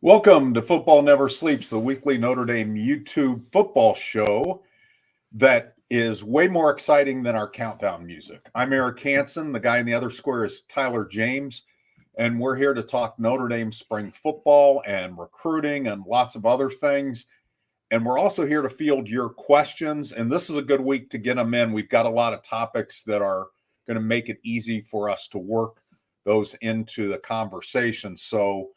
Welcome to Football Never Sleeps, the weekly Notre Dame YouTube football show that is way more exciting than our countdown music. I'm Eric Hansen. The guy in the other square is Tyler James, and we're here to talk Notre Dame spring football and recruiting and lots of other things. And we're also here to field your questions, and this is a good week to get them in. We've got a lot of topics that are going to make it easy for us to work those into the conversation. So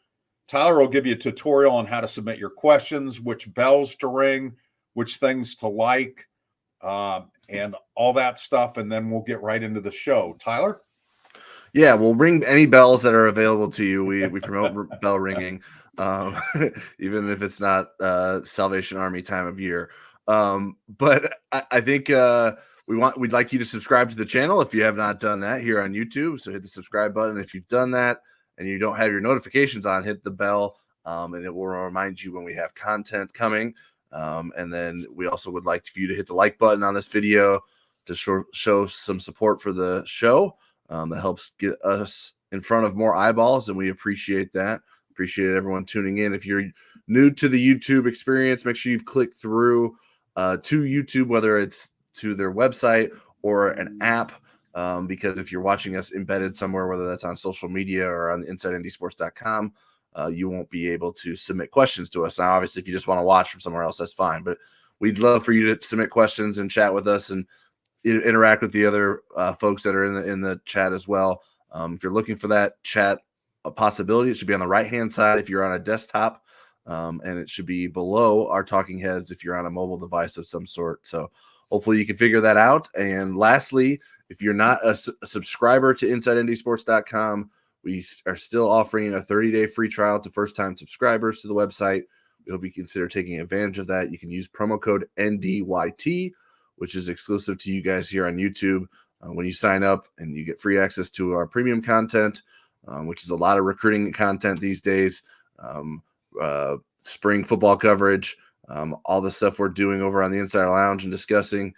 Tyler will give you a tutorial on how to submit your questions, which bells to ring, which things to like, and all that stuff. And then we'll get right into the show. Tyler? Yeah, we'll ring any bells that are available to you. We promote bell ringing, even if it's not Salvation Army time of year. But I think we'd like you to subscribe to the channel if you have not done that here on YouTube. So hit the subscribe button if you've done that. And you don't have your notifications on, hit the bell, and it will remind you when we have content coming. And then we also would like for you to hit the like button on this video to show some support for the show. That helps get us in front of more eyeballs, and we appreciate that. Appreciate everyone tuning in. If you're new to the YouTube experience, make sure you've clicked through to YouTube, whether it's to their website or an app. Because if you're watching us embedded somewhere, whether that's on social media or on InsideNDSports.com, you won't be able to submit questions to us. Now, obviously, if you just want to watch from somewhere else, that's fine. But we'd love for you to submit questions and chat with us and interact with the other folks that are in the chat as well. If you're looking for that chat possibility, it should be on the right-hand side if you're on a desktop, and it should be below our talking heads if you're on a mobile device of some sort. So hopefully you can figure that out. And lastly, if you're not a subscriber to InsideNDSports.com, we are still offering a 30-day free trial to first-time subscribers to the website. We hope you consider taking advantage of that. You can use promo code NDYT, which is exclusive to you guys here on YouTube when you sign up, and you get free access to our premium content, which is a lot of recruiting content these days, spring football coverage, all the stuff we're doing over on the Insider Lounge and discussing,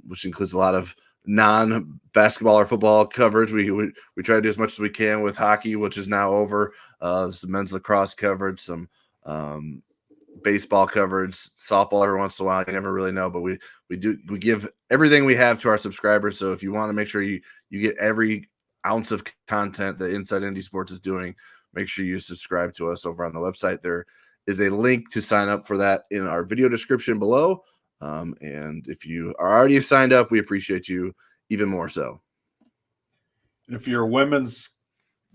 which includes a lot of non-basketball or football coverage. We try to do as much as we can with hockey, which is now over, some men's lacrosse coverage, some baseball coverage, softball every once in a while. You never really know, but we give everything we have to our subscribers. So if you want to make sure you get every ounce of content that Inside ND Sports is doing, make sure you subscribe to us over on the website. There is a link to sign up for that in our video description below. And if you are already signed up, we appreciate you even more so. And if you're a women's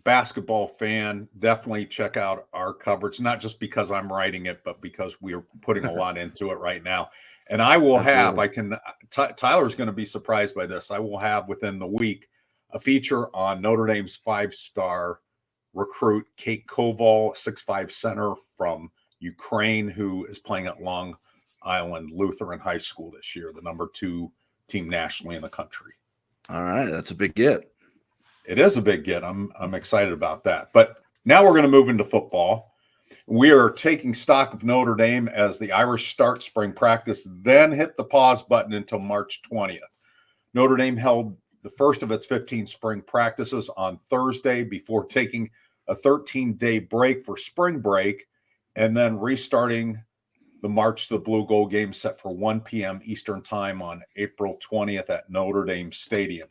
basketball fan, definitely check out our coverage, not just because I'm writing it, but because we're putting a lot into it right now. And I will Tyler's going to be surprised by this. I will have within the week a feature on Notre Dame's 5-star recruit, Kate Koval, 6'5" center from Ukraine, who is playing at Long Island Lutheran High School this year, the number 2 team nationally in the country. All right, that's a big get. It is a big get. I'm excited about that. But now we're going to move into football. We are taking stock of Notre Dame as the Irish start spring practice, then hit the pause button until March 20th. Notre Dame held the first of its 15 spring practices on Thursday before taking a 13-day break for spring break and then restarting the March to the Blue Gold game set for 1 p.m. Eastern time on April 20th at Notre Dame Stadium.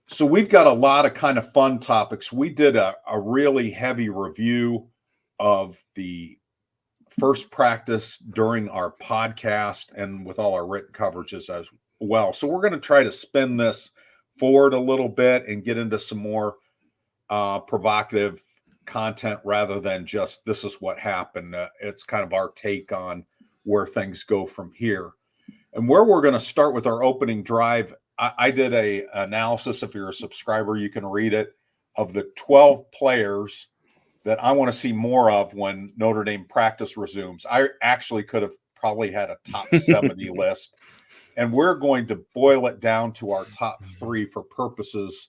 So we've got a lot of kind of fun topics. We did a really heavy review of the first practice during our podcast and with all our written coverages as well. So we're going to try to spin this forward a little bit and get into some more provocative content rather than just this is what happened. It's kind of our take on where things go from here. And where we're going to start with our opening drive, I did a analysis. If you're a subscriber, you can read it, of the 12 players that I want to see more of when Notre Dame practice resumes. I actually could have probably had a top 70 list, and we're going to boil it down to our top 3 for purposes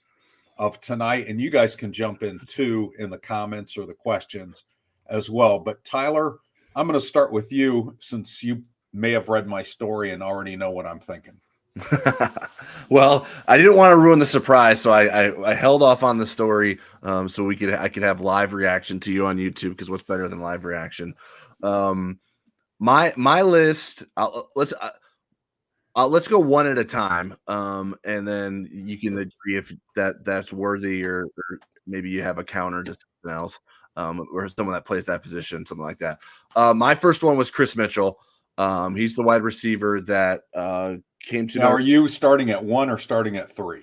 of tonight. And you guys can jump in too in the comments or the questions as well. But Tyler, I'm going to start with you since you may have read my story and already know what I'm thinking. Well, I didn't want to ruin the surprise, so I held off on the story so I could have live reaction to you on YouTube, because what's better than live reaction? My list. Let's go one at a time, and then you can agree if that's worthy, or maybe you have a counter to something else, or someone that plays that position, something like that. My first one was Chris Mitchell. He's the wide receiver that came to Now, are you starting at 1 or starting at 3?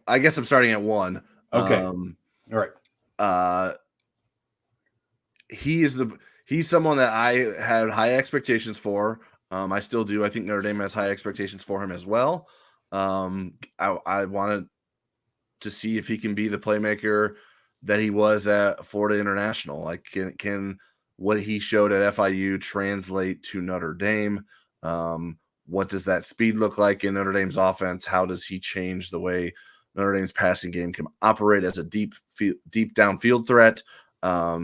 I guess I'm starting at 1. Okay. All right. He's someone that I had high expectations for. I still do. I think Notre Dame has high expectations for him as well. I wanted to see if he can be the playmaker that he was at Florida International. Like, can what he showed at FIU translate to Notre Dame? What does that speed look like in Notre Dame's offense? How does he change the way Notre Dame's passing game can operate as a deep downfield threat?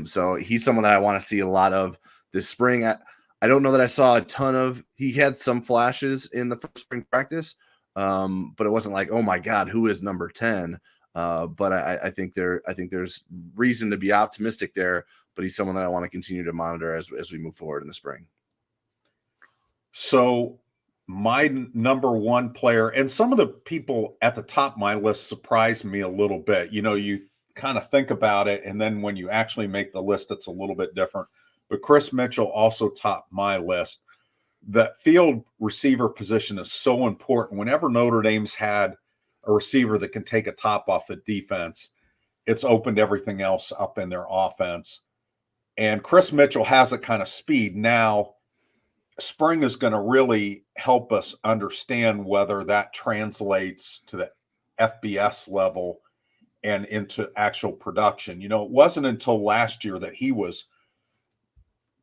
So he's someone that I want to see a lot of this spring. I don't know that I saw a ton of. He had some flashes in the first spring practice, but it wasn't like, oh my God, who is number 10? But I think there's reason to be optimistic there. But he's someone that I want to continue to monitor as we move forward in the spring. So my number 1 player, and some of the people at the top of my list surprised me a little bit. You kind of think about it, and then when you actually make the list, it's a little bit different. But Chris Mitchell also topped my list. That field receiver position is so important. Whenever Notre Dame's had a receiver that can take a top off the defense, it's opened everything else up in their offense. And Chris Mitchell has a kind of speed. Now, spring is going to really help us understand whether that translates to the FBS level and into actual production. It wasn't until last year that he was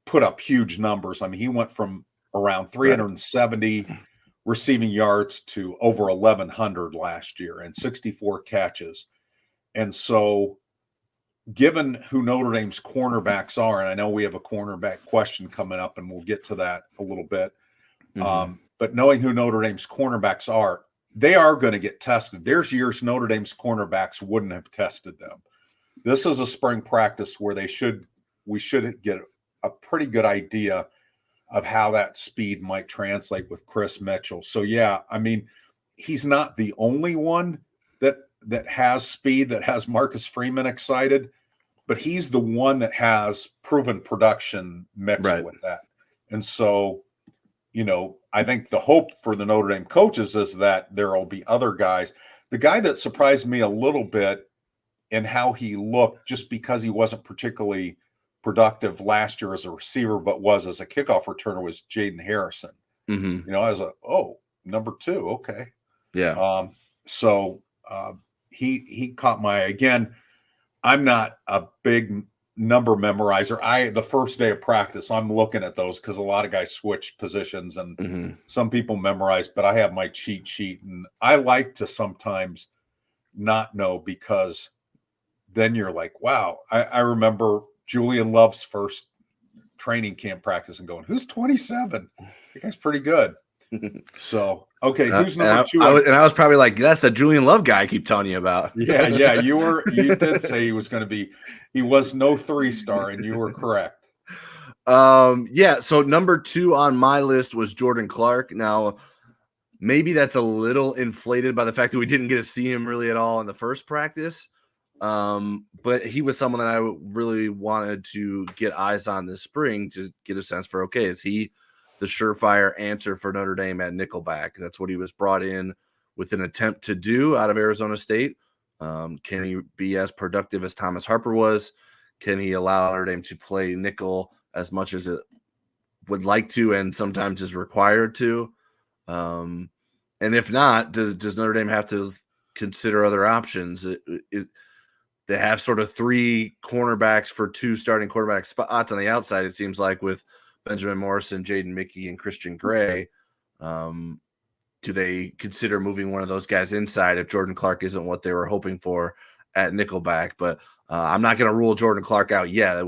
put up huge numbers. I mean, he went from around 370 receiving yards to over 1,100 last year and 64 catches. And so, given who Notre Dame's cornerbacks are, and I know we have a cornerback question coming up, and we'll get to that a little bit, but knowing who Notre Dame's cornerbacks are, they are going to get tested. There's years Notre Dame's cornerbacks wouldn't have tested them. This is a spring practice where we should get a pretty good idea of how that speed might translate with Chris Mitchell. So yeah, I mean, he's not the only one that has speed, that has Marcus Freeman excited, but he's the one that has proven production mixed with that. And so, I think the hope for the Notre Dame coaches is that there will be other guys. The guy that surprised me a little bit in how he looked, just because he wasn't particularly productive last year as a receiver, but was as a kickoff returner, was Jaden Harrison. I was number 2. Okay. Yeah. He caught my, again, I'm not a big number memorizer. The first day of practice, I'm looking at those because a lot of guys switch positions and some people memorize, but I have my cheat sheet, and I like to sometimes not know, because then you're like, wow. I remember Julian Love's first training camp practice and going, who's 27? That guy's pretty good. So, okay, who's number 2? I was probably like, that's the Julian Love guy I keep telling you about. Yeah, you did say he was going to be, he was no 3-star, and you were correct. So number 2 on my list was Jordan Clark. Now, maybe that's a little inflated by the fact that we didn't get to see him really at all in the first practice. But he was someone that I really wanted to get eyes on this spring to get a sense for, okay, is he the surefire answer for Notre Dame at nickelback? That's what he was brought in with an attempt to do out of Arizona State. Can he be as productive as Thomas Harper was? Can he allow Notre Dame to play nickel as much as it would like to and sometimes is required to? And if not, does Notre Dame have to consider other options? They have sort of 3 cornerbacks for 2 starting quarterback spots on the outside, it seems like, with Benjamin Morrison, Jaden Mickey, and Christian Gray. Do they consider moving one of those guys inside if Jordan Clark isn't what they were hoping for at nickelback? But I'm not going to rule Jordan Clark out yet.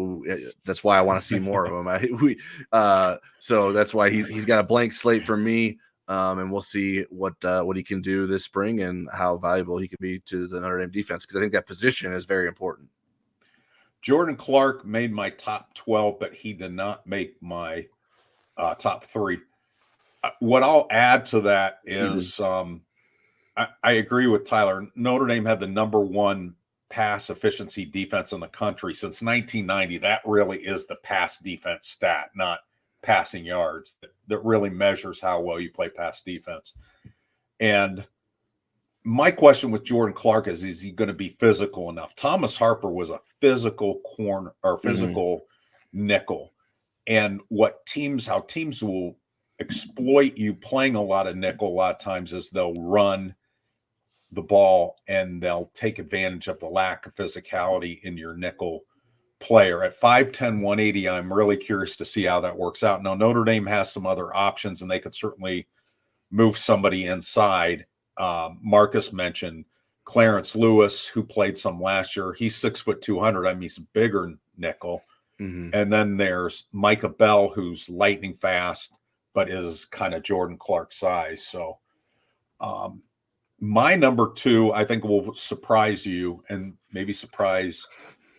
That's why I want to see more of him. So that's why he's got a blank slate for me. and we'll see what he can do this spring and how valuable he can be to the Notre Dame defense, because I think that position is very important. Jordan Clark made my top 12, but he did not make my top 3. What I'll add to that is I agree with Tyler. Notre Dame had the number 1 pass efficiency defense in the country since 1990. That really is the pass defense stat, not passing yards, that really measures how well you play pass defense. And my question with Jordan Clark is he going to be physical enough? Thomas Harper was a physical corner or physical nickel. And how teams will exploit you playing a lot of nickel a lot of times is they'll run the ball and they'll take advantage of the lack of physicality in your nickel player. At 5'10", 180, I'm really curious to see how that works out. Now, Notre Dame has some other options, and they could certainly move somebody inside. Marcus mentioned Clarence Lewis, who played some last year. He's 6'2", 200. I mean, he's a bigger nickel. And then there's Micah Bell, who's lightning fast, but is kind of Jordan Clark size. So my number 2, I think, will surprise you and maybe surprise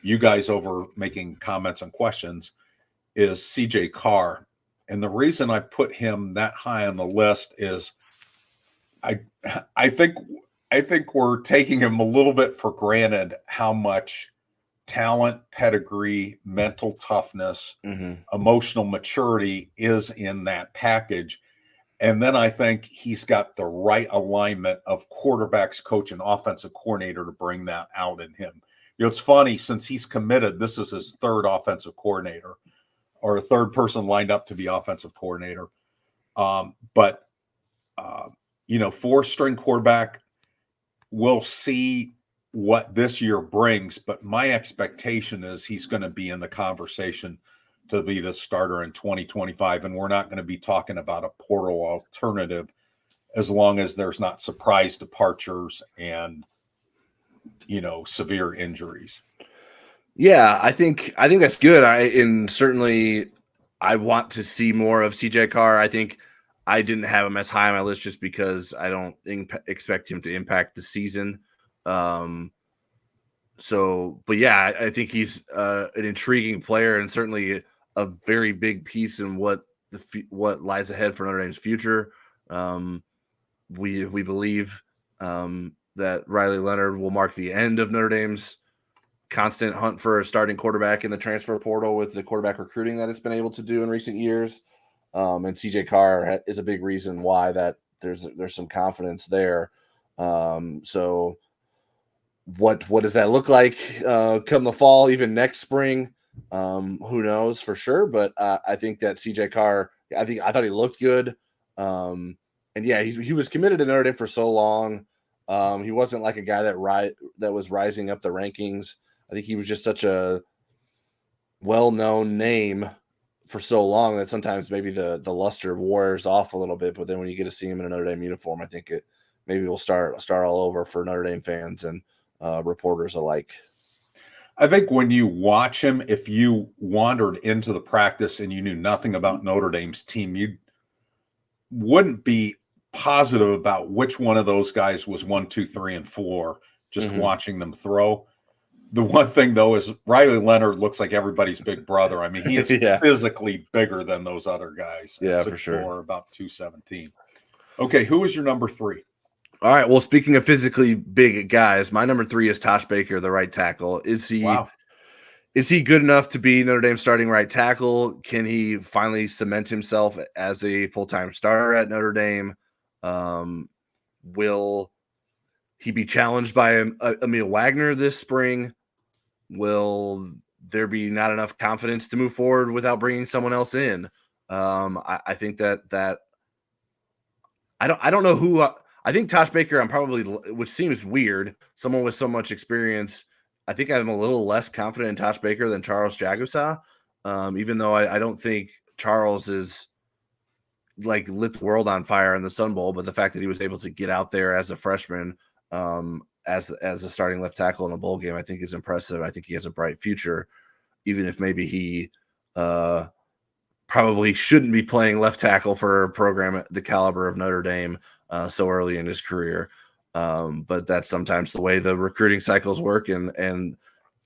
you guys over making comments and questions, is CJ Carr. And the reason I put him that high on the list is I think we're taking him a little bit for granted how much talent, pedigree, mental toughness, emotional maturity is in that package. And then I think he's got the right alignment of quarterbacks, coach, and offensive coordinator to bring that out in him. It's funny, since he's committed, this is his 3rd offensive coordinator, or a 3rd person lined up to be offensive coordinator. But 4-string quarterback, we'll see what this year brings. But my expectation is he's going to be in the conversation to be the starter in 2025. And we're not going to be talking about a portal alternative as long as there's not surprise departures and, severe injuries. Yeah, I think that's good. And certainly I want to see more of CJ Carr. I think I didn't have him as high on my list just because I don't expect him to impact the season. But yeah, I think he's an intriguing player and certainly a very big piece in what lies ahead for Notre Dame's future. We believe that Riley Leonard will mark the end of Notre Dame's constant hunt for a starting quarterback in the transfer portal with the quarterback recruiting that it's been able to do in recent years. And CJ Carr is a big reason why that there's some confidence there. So what does that look like come the fall, even next spring? Who knows for sure, but I think that CJ Carr, I thought he looked good. And yeah, he was committed to Notre Dame for so long. He wasn't like a guy that was rising up the rankings. I think he was just such a well-known name for so long that sometimes maybe the luster wears off a little bit. But then when you get to see him in a Notre Dame uniform, I think maybe will start all over for Notre Dame fans and reporters alike. I think when you watch him, if you wandered into the practice and you knew nothing about Notre Dame's team, you wouldn't be positive about which one of those guys was 1, 2, 3, and 4, just watching them throw. The one thing, though, is Riley Leonard looks like everybody's big brother. I mean, he is physically bigger than those other guys. Yeah, for sure. About 217. Okay, who is your number 3? All right. Well, speaking of physically big guys, my number 3 is Tosh Baker, the right tackle. Is he good enough to be Notre Dame's starting right tackle? Can he finally cement himself as a full-time starter at Notre Dame? Will he be challenged by Emil Wagner this spring? Will there be not enough confidence to move forward without bringing someone else in? I think that I don't know who. I think Tosh Baker, which seems weird, someone with so much experience. I think I'm a little less confident in Tosh Baker than Charles Jagusa, even though I don't think Charles is like lit the world on fire in the Sun Bowl. But the fact that he was able to get out there as a freshman, as a starting left tackle in a bowl game, I think is impressive. I think he has a bright future, even if maybe he probably shouldn't be playing left tackle for a program at the caliber of Notre Dame so early in his career. But that's sometimes the way the recruiting cycles work, and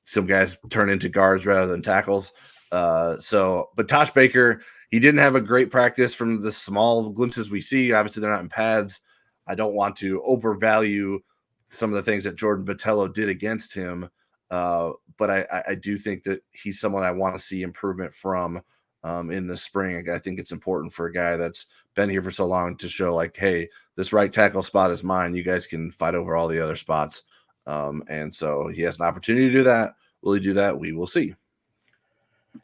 some guys turn into guards rather than tackles. But Tosh Baker, he didn't have a great practice from the small glimpses we see. Obviously, they're not in pads. I don't want to overvalue some of the things that Jordan Botelho did against him. But I do think that he's someone I want to see improvement from in the spring. I think it's important for a guy that's been here for so long to show like, hey, this right tackle spot is mine. You guys can fight over all the other spots. And so he has an opportunity to do that. Will he do that? We will see.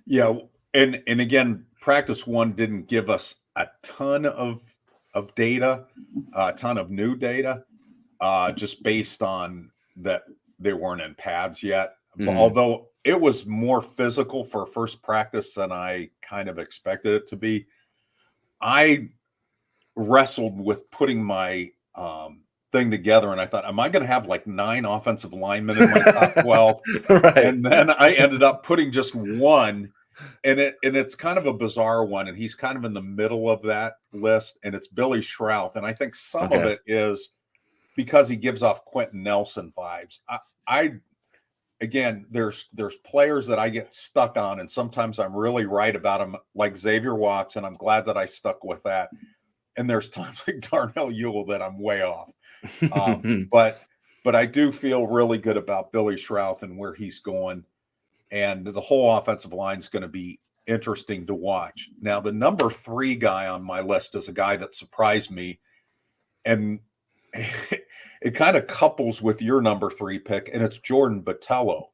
Yeah. And again, practice one didn't give us a ton of data, a ton of new data, just based on that they weren't in pads yet. But although it was more physical for first practice than I kind of expected it to be, I wrestled with putting my thing together, and I thought, am I going to have like 9 offensive linemen in my top 12? Right. And then I ended up putting just one, and it's kind of a bizarre one, and he's kind of in the middle of that list, and it's Billy Schrouth. And I think some of it is because he gives off Quentin Nelson vibes. Again, there's players that I get stuck on, and sometimes I'm really right about them, like Xavier Watson. I'm glad that I stuck with that. And there's times like Darnell Ewell that I'm way off. But I do feel really good about Billy Schrouth and where he's going. And the whole offensive line is going to be interesting to watch. Now, the number 3 guy on my list is a guy that surprised me. And it kind of couples with your number 3 pick, and it's Jordan Botelho.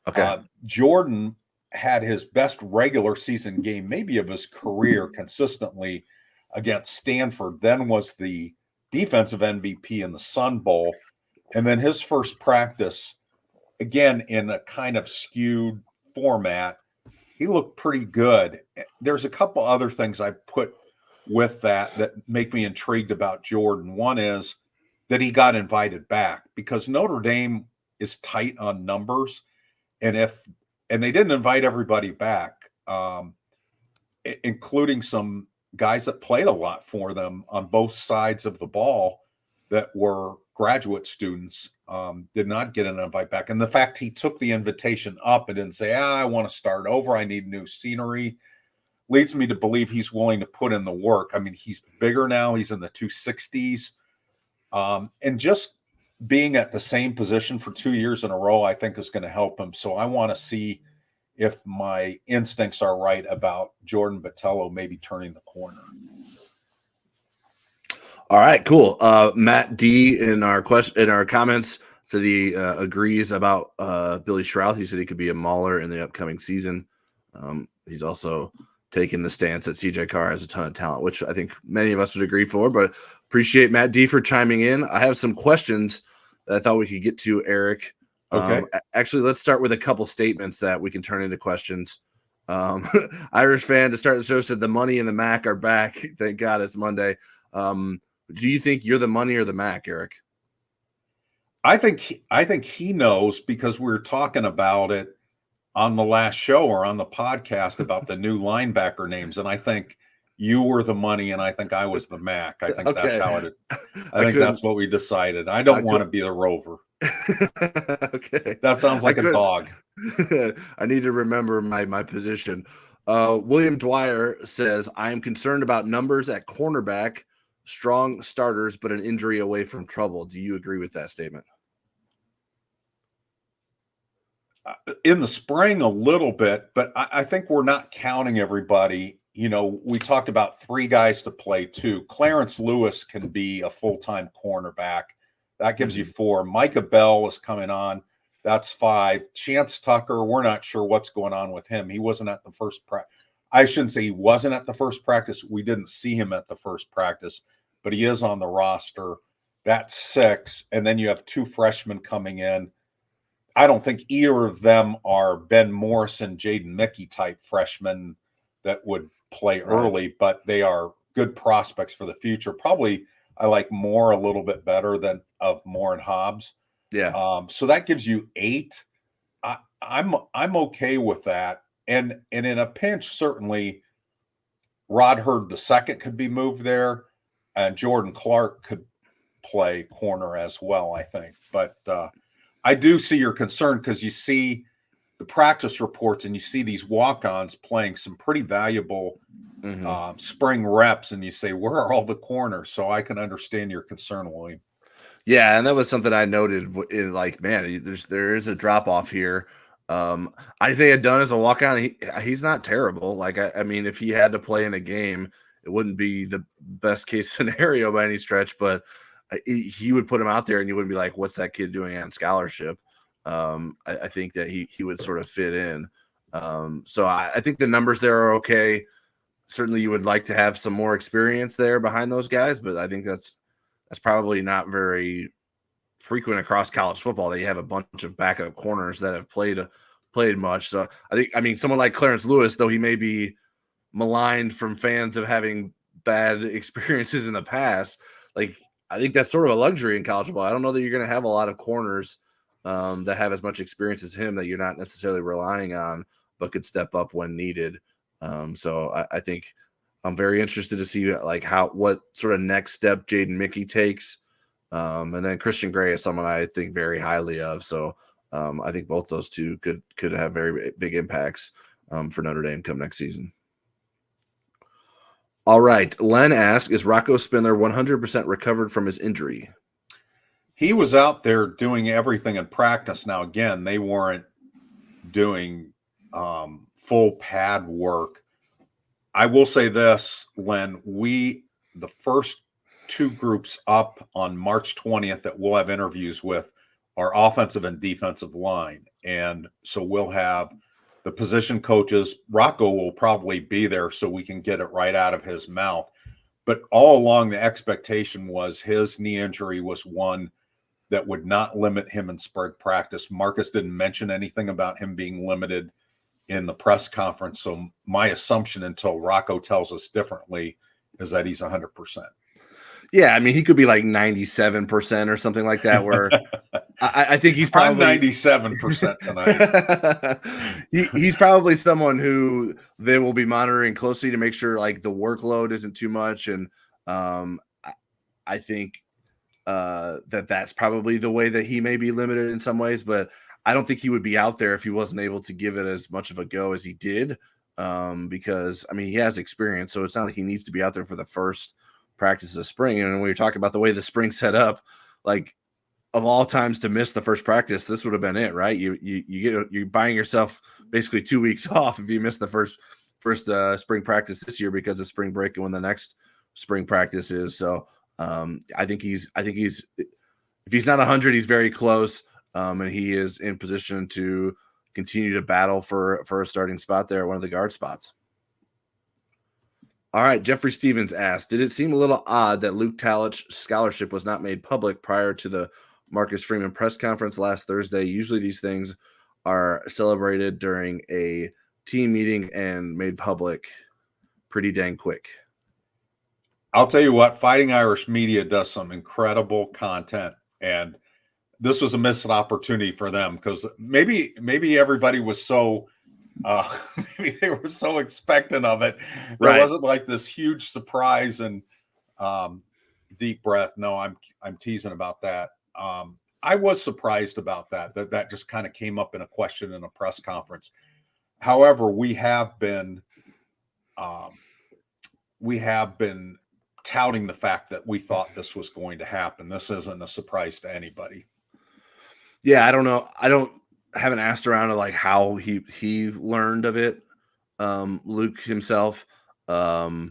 Okay. Jordan had his best regular season game, maybe of his career, consistently against Stanford, then was the defensive MVP in the Sun Bowl. And then his first practice, again, in a kind of skewed format, he looked pretty good. There's a couple other things I put with that make me intrigued about Jordan. One is that he got invited back because Notre Dame is tight on numbers. And they didn't invite everybody back, including some guys that played a lot for them on both sides of the ball that were graduate students, did not get an invite back. And the fact he took the invitation up and didn't say, I want to start over, I need new scenery, leads me to believe he's willing to put in the work. I mean, he's bigger now. He's in the 260s. And just being at the same position for 2 years in a row, I think is going to help him. So I want to see if my instincts are right about Jordan Botelho maybe turning the corner. All right, cool. Matt D in our comments said he agrees about Billy Schrouth. He said he could be a mauler in the upcoming season. He's also taken the stance that CJ Carr has a ton of talent, which I think many of us would agree for, but appreciate Matt D for chiming in. I have some questions that I thought we could get to, Eric. Okay. Actually, let's start with a couple statements that we can turn into questions. Irish fan to start the show said the money and the Mac are back. Thank God it's Monday. Do you think you're the money or the Mac, Eric? I think he knows because we were talking about it on the last show or on the podcast about the new linebacker names. And I think you were the money and I think I was the Mac. I think that's how it is. I think that's what we decided. I don't want to be the Rover. Okay. That sounds like a dog. I need to remember my position. William Dwyer says, I am concerned about numbers at cornerback, strong starters, but an injury away from trouble. Do you agree with that statement? In the spring a little bit, but I think we're not counting everybody. You know, we talked about 3 guys to play 2. Clarence Lewis can be a full-time cornerback. That gives you 4. Micah Bell is coming on. That's 5. Chance Tucker, we're not sure what's going on with him. He wasn't at the first practice. I shouldn't say he wasn't at the first practice. We didn't see him at the first practice, but he is on the roster. That's 6. And then you have 2 freshmen coming in. I don't think either of them are Ben Morrison, Jaden Mickey type freshmen that would play early, but they are good prospects for the future. Probably I like Moore a little bit better than of Moore and Hobbs. Yeah. So that gives you 8. I'm okay with that. And in a pinch, certainly Rod Hurd II could be moved there, and Jordan Clark could play corner as well, I think. But I do see your concern because you see the practice reports and you see these walk-ons playing some pretty valuable spring reps, and you say, where are all the corners? So I can understand your concern, William. Yeah, and that was something I noted. Like, man, there is a drop off here. Isaiah Dunn as a walk on, he's not terrible. Like, I mean, if he had to play in a game, it wouldn't be the best case scenario by any stretch, but he would put him out there, and you wouldn't be like, what's that kid doing on scholarship? I think that he would sort of fit in. So I think the numbers there are okay. Certainly, you would like to have some more experience there behind those guys, but I think that's probably not very frequent across college football that you have a bunch of backup corners that have played much. So I mean, someone like Clarence Lewis, though he may be maligned from fans of having bad experiences in the past, like I think that's sort of a luxury in college football. I don't know that you're going to have a lot of corners that have as much experience as him that you're not necessarily relying on, but could step up when needed. So I think I'm very interested to see like what sort of next step Jaden Mickey takes. And then Christian Gray is someone I think very highly of. So I think both those two could have very big impacts for Notre Dame come next season. All right. Len asked, is Rocco Spindler 100% recovered from his injury? He was out there doing everything in practice. Now, again, they weren't doing full pad work. I will say this, Len, the first two groups up on March 20th that we'll have interviews with are offensive and defensive line. And so we'll have the position coaches. Rocco will probably be there so we can get it right out of his mouth. But all along, the expectation was his knee injury was one that would not limit him in spring practice. Marcus didn't mention anything about him being limited in the press conference. So my assumption, until Rocco tells us differently, is that he's 100%. Yeah, I mean, he could be like 97% or something like that, where I think he's probably I'm 97% tonight. He's probably someone who they will be monitoring closely to make sure like the workload isn't too much. And I think that's probably the way that he may be limited in some ways, but I don't think he would be out there if he wasn't able to give it as much of a go as he did. Because I mean, he has experience, so it's not like he needs to be out there for the first practice of spring. And when we were talking about the way the spring set up, like of all times to miss the first practice, this would have been it, right? You're buying yourself basically 2 weeks off if you miss the first spring practice this year because of spring break and when the next spring practice is. So I think he's if he's not 100, he's very close, and he is in position to continue to battle for a starting spot there at one of the guard spots. All right, Jeffrey Stevens asked, did it seem a little odd that Luke Talic's scholarship was not made public prior to the Marcus Freeman press conference last Thursday? Usually these things are celebrated during a team meeting and made public pretty dang quick. I'll tell you what, Fighting Irish Media does some incredible content, and this was a missed opportunity for them because maybe everybody was so maybe they were so expectant of it. There wasn't like this huge surprise and deep breath. No, I'm teasing about that. I was surprised about that just kind of came up in a question in a press conference. However, we have been touting the fact that we thought this was going to happen. This isn't a surprise to anybody. Yeah, I don't know. Haven't asked around to like how he learned of it, Luke himself. So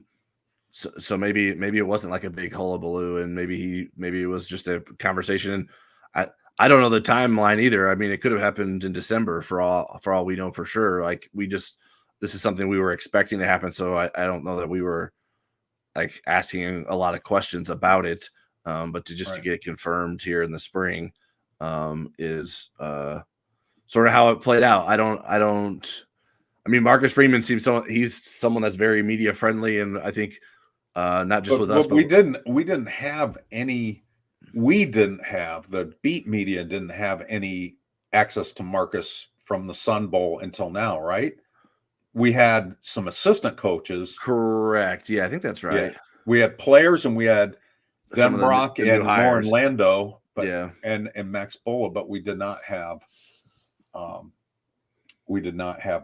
maybe it wasn't like a big hullabaloo, and maybe it was just a conversation. I don't know the timeline either. I mean, it could have happened in December for all we know for sure. Like this is something we were expecting to happen. So I don't know that we were like asking a lot of questions about it. But to get it confirmed here in the spring is sort of how it played out. I mean, Marcus Freeman seems he's someone that's very media friendly, and I think not just with us, but we didn't have the beat media didn't have any access to Marcus from the Sun Bowl until now, right? we had some assistant coaches. Correct. Yeah, I think that's right. Yeah, we had players, and we had Some of Denbrock the new and Lauren hires. Lando, but Yeah. and Max Bola, but we did not have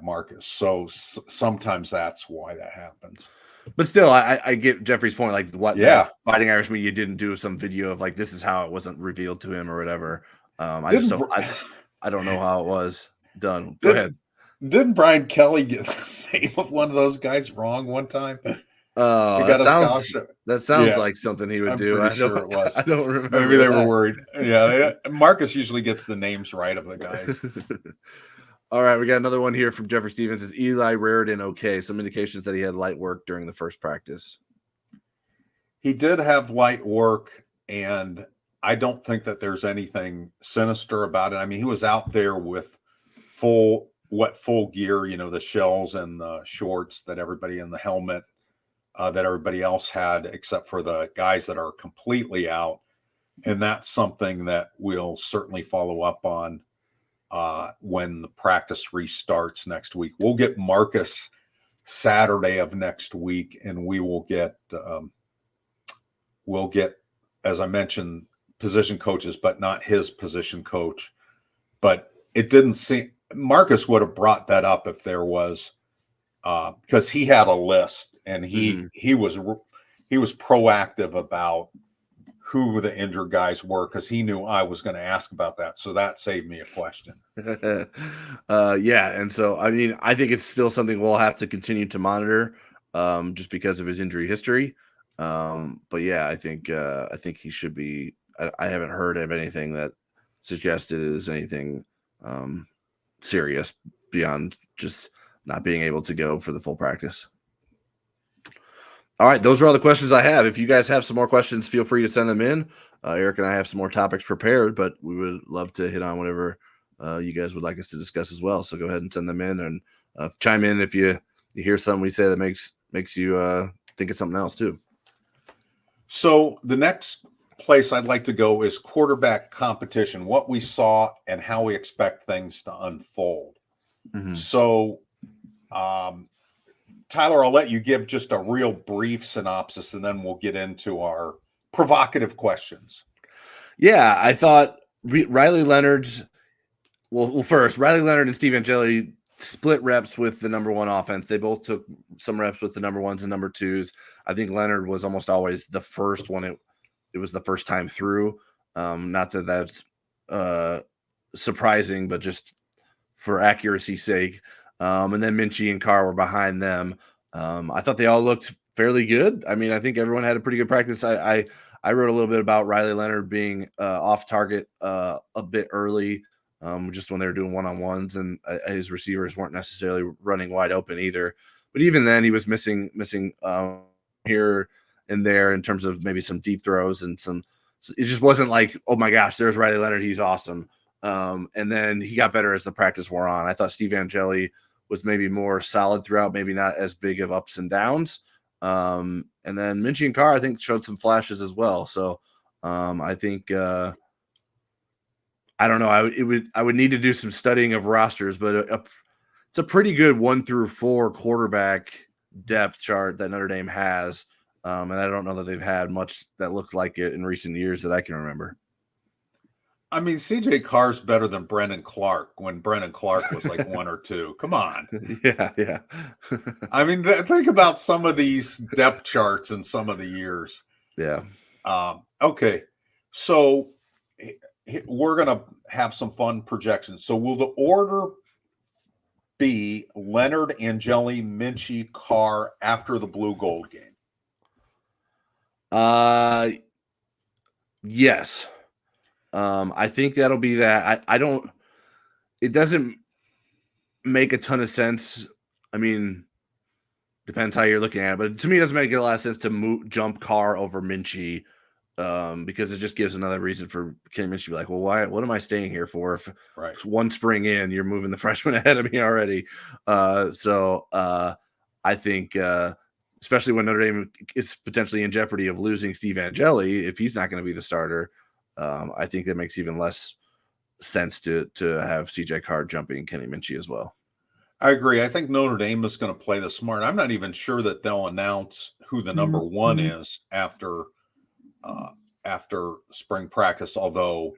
Marcus. So sometimes that's why that happens. But still, I get Jeffrey's point. Like, what? Yeah. That Fighting Irish media didn't do some video of like, this is how it wasn't revealed to him or whatever. I don't know how it was done. Go ahead. Didn't Brian Kelly get the name of one of those guys wrong one time? Oh, that sounds like something he would do. Pretty sure it was. I don't remember. Maybe they were worried. Yeah, Marcus usually gets the names right of the guys. All right, we got another one here from Jeffrey Stevens. Is Eli Raridan okay? Some indications that he had light work during the first practice. He did have light work, and I don't think that there's anything sinister about it. I mean, he was out there with full gear, the shells and the shorts that everybody in the helmet that everybody else had, except for the guys that are completely out. And that's something that we'll certainly follow up on when the practice restarts next week. We'll get Marcus Saturday of next week, and we'll get, as I mentioned, position coaches, but not his position coach. But it didn't seem Marcus would have brought that up if there was, because he had a list, and he was proactive about who the injured guys were, because he knew I was going to ask about that. So that saved me a question. Yeah. And so, I mean, I think it's still something we'll have to continue to monitor just because of his injury history. But yeah, I think he should be. I haven't heard of anything that suggested it is anything serious beyond just not being able to go for the full practice. All right, those are all the questions I have. If you guys have some more questions, feel free to send them in. Eric and I have some more topics prepared, but we would love to hit on whatever you guys would like us to discuss as well. So go ahead and send them in, and chime in if you hear something we say that makes you think of something else too. So the next place I'd like to go is quarterback competition, what we saw and how we expect things to unfold. Mm-hmm. So, Tyler, I'll let you give just a real brief synopsis, and then we'll get into our provocative questions. Yeah, I thought Riley Leonard's first, Riley Leonard and Steve Angeli split reps with the number one offense. They both took some reps with the number ones and number twos. I think Leonard was almost always the first one. It was the first time through. Not that that's surprising, but just for accuracy's sake. And then Minchie and Carr were behind them. I thought they all looked fairly good. I mean, I think everyone had a pretty good practice. I wrote a little bit about Riley Leonard being off target a bit early, just when they were doing one-on-ones, and his receivers weren't necessarily running wide open either. But even then, he was missing here and there in terms of maybe some deep throws and some. It just wasn't like, oh my gosh, there's Riley Leonard, he's awesome. And then he got better as the practice wore on. I thought Steve Angeli was maybe more solid throughout, maybe not as big of ups and downs. And then Minchie and Carr, I think, showed some flashes as well. So I think I don't know. I would need to do some studying of rosters, but it's a pretty good 1 through 4 quarterback depth chart that Notre Dame has. And I don't know that they've had much that looked like it in recent years that I can remember. I mean, CJ Carr's better than Brennan Clark when Brennan Clark was like 1 or 2. Come on. Yeah. I mean, think about some of these depth charts in some of the years. Yeah. Okay. So we're going to have some fun projections. So will the order be Leonard, Angeli, Minchie, Carr after the blue gold game? Yes. I think that'll be that. It doesn't make a ton of sense. I mean, depends how you're looking at it, but to me, it doesn't make a lot of sense to jump Carr over Minchie, because it just gives another reason for Kenny Minchie to be like, well, what am I staying here for? If one spring in, you're moving the freshman ahead of me already. So I think, especially when Notre Dame is potentially in jeopardy of losing Steve Angeli, if he's not going to be the starter, I think that makes even less sense to have CJ Carr jumping Kenny Minchie as well. I agree. I think Notre Dame is going to play the smart. I'm not even sure that they'll announce who the number one is uh, after spring practice, although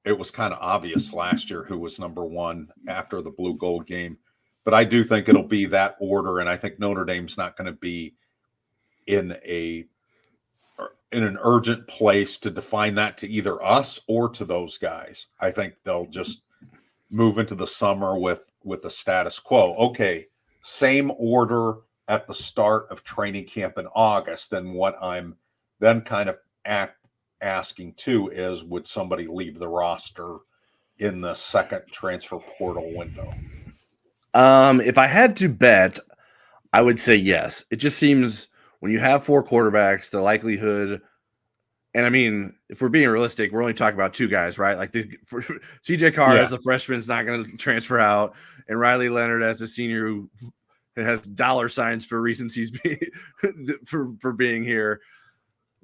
it was kind of obvious last year who was number one after the blue gold game. But I do think it'll be that order, and I think Notre Dame's not going to be in an urgent place to define that to either us or to those guys. I think they'll just move into the summer with the status quo. Okay, same order at the start of training camp in August. And what I'm then kind of asking too is, would somebody leave the roster in the second transfer portal window? If I had to bet, I would say yes. It just seems when you have 4 quarterbacks, the likelihood, and I mean, if we're being realistic, we're only talking about 2 guys, right? Like CJ Carr as a freshman is not going to transfer out, and Riley Leonard as a senior who has dollar signs for reasons he's for being here.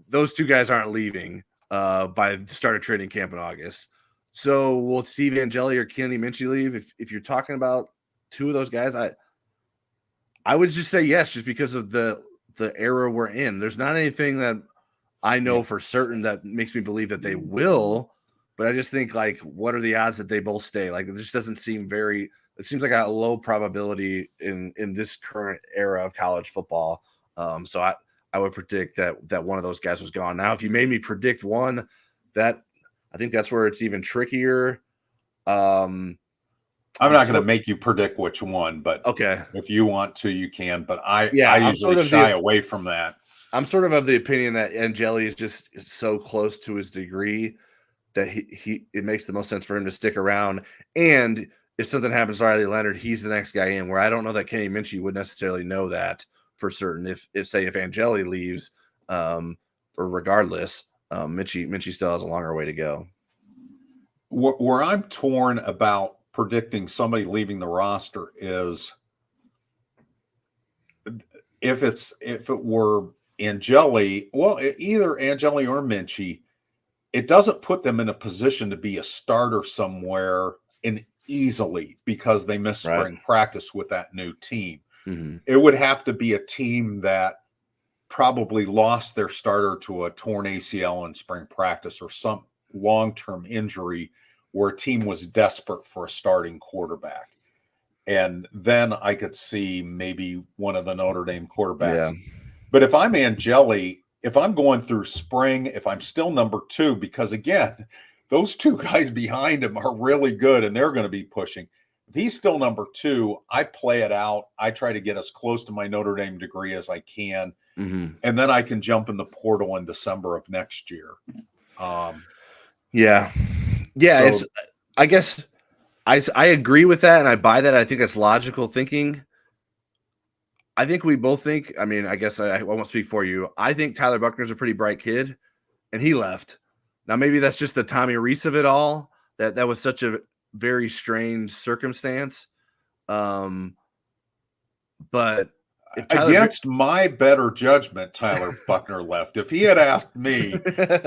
Those 2 guys aren't leaving by the start of training camp in August. So will Steve Angeli or Kenny Minchie leave? If you're talking about 2 of those guys, I would just say yes, just because of the era we're in. There's not anything that I know for certain that makes me believe that they will, but I just think, like, what are the odds that they both stay? Like, it just doesn't seem it seems like a low probability in this current era of college football. So I would predict that one of those guys was gone. Now, if you made me predict one, that I think that's where it's even trickier. I'm not going to make you predict which one, but okay, if you want to, you can. But I usually sort of shy away from that. I'm sort of the opinion that Angeli is just so close to his degree that it makes the most sense for him to stick around. And if something happens to Riley Leonard, he's the next guy in. Where I don't know that Kenny Minchie would necessarily know that for certain. If Angeli leaves, or regardless, Minchie still has a longer way to go. Where I'm torn about predicting somebody leaving the roster is if it were Angeli, well, either Angeli or Minchie, it doesn't put them in a position to be a starter somewhere easily because they missed spring practice with that new team. Mm-hmm. It would have to be a team that probably lost their starter to a torn ACL in spring practice or some long-term injury where a team was desperate for a starting quarterback. And then I could see maybe one of the Notre Dame quarterbacks. Yeah. But if I'm Angeli, if I'm going through spring, if I'm still number 2, because again, those 2 guys behind him are really good and they're going to be pushing. If he's still number 2, I play it out. I try to get as close to my Notre Dame degree as I can. Mm-hmm. And then I can jump in the portal in December of next year. Yeah. So, I guess I agree with that, and I buy that. I think that's logical thinking. I think we both think, I mean, I guess I won't speak for you. I think Tyler Buchner's a pretty bright kid, and he left. Now, maybe that's just the Tommy Reese of it all. That was such a very strange circumstance. But if against my better judgment, Tyler Buchner left. If he had asked me,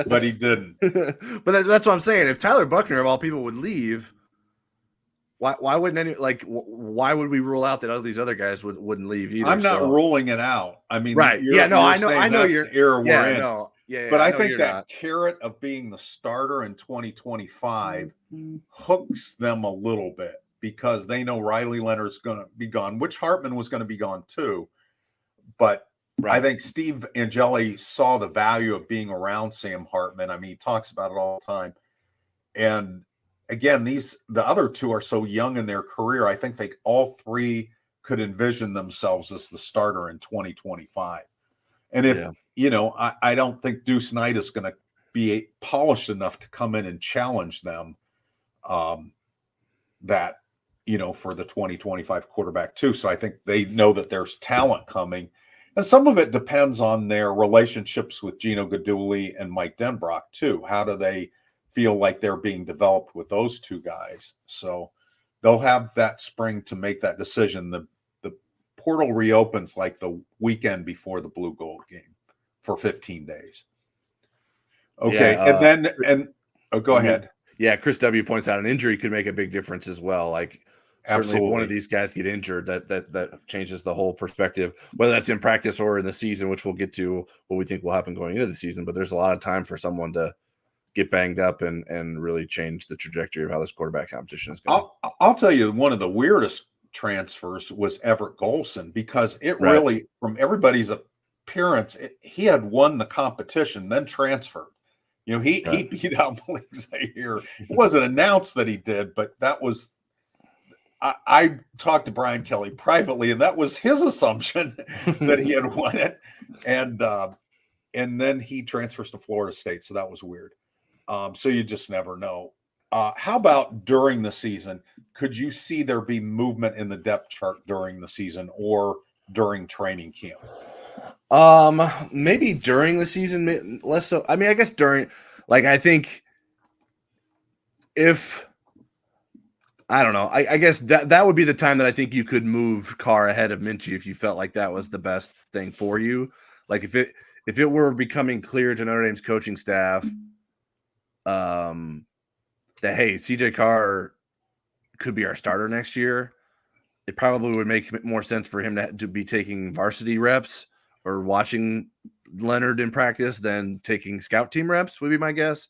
but he didn't. But that's what I'm saying. If Tyler Buchner, of all people, would leave, why wouldn't why would we rule out that all these other guys wouldn't leave either? I'm not ruling it out. I mean, right. I know you're the era we're in. No. But I think that carrot of being the starter in 2025 hooks them a little bit because they know Riley Leonard's going to be gone, which Hartman was going to be gone too. But I think Steve Angeli saw the value of being around Sam Hartman. I mean, he talks about it all the time. And again, the other 2 are so young in their career. I think all 3 could envision themselves as the starter in 2025. And if, I don't think Deuce Knight is going to be polished enough to come in and challenge them that, for the 2025 quarterback too. So I think they know that there's talent coming. And some of it depends on their relationships with Gino Guidugli and Mike Denbrock too. How do they feel like they're being developed with those 2 guys? So they'll have that spring to make that decision. The portal reopens like the weekend before the blue gold game for 15 days. Okay. Go ahead. Yeah. Chris W points out an injury could make a big difference as well. Like Certainly, if one of Absolutely. these guys get injured, that changes the whole perspective, whether that's in practice or in the season, which we'll get to what we think will happen going into the season. But there's a lot of time for someone to get banged up and really change the trajectory of how this quarterback competition is going. I'll tell you, one of the weirdest transfers was Everett Golson, because it Right. really, from everybody's appearance, he had won the competition, then transferred. He Okay. beat out Malik Zaire. It wasn't announced that he did, but that was. I talked to Brian Kelly privately, and that was his assumption that he had won it, and then he transfers to Florida State, so that was weird. So you just never know. How about during the season? Could you see there be movement in the depth chart during the season or during training camp? Maybe during the season, less so. I mean, I guess during, like, I think if I don't know, I guess that would be the time that I think you could move Carr ahead of Minchie if you felt like that was the best thing for you. Like if it were becoming clear to Notre Dame's coaching staff, that hey, CJ Carr could be our starter next year, it probably would make more sense for him to be taking varsity reps or watching Leonard in practice than taking scout team reps, would be my guess.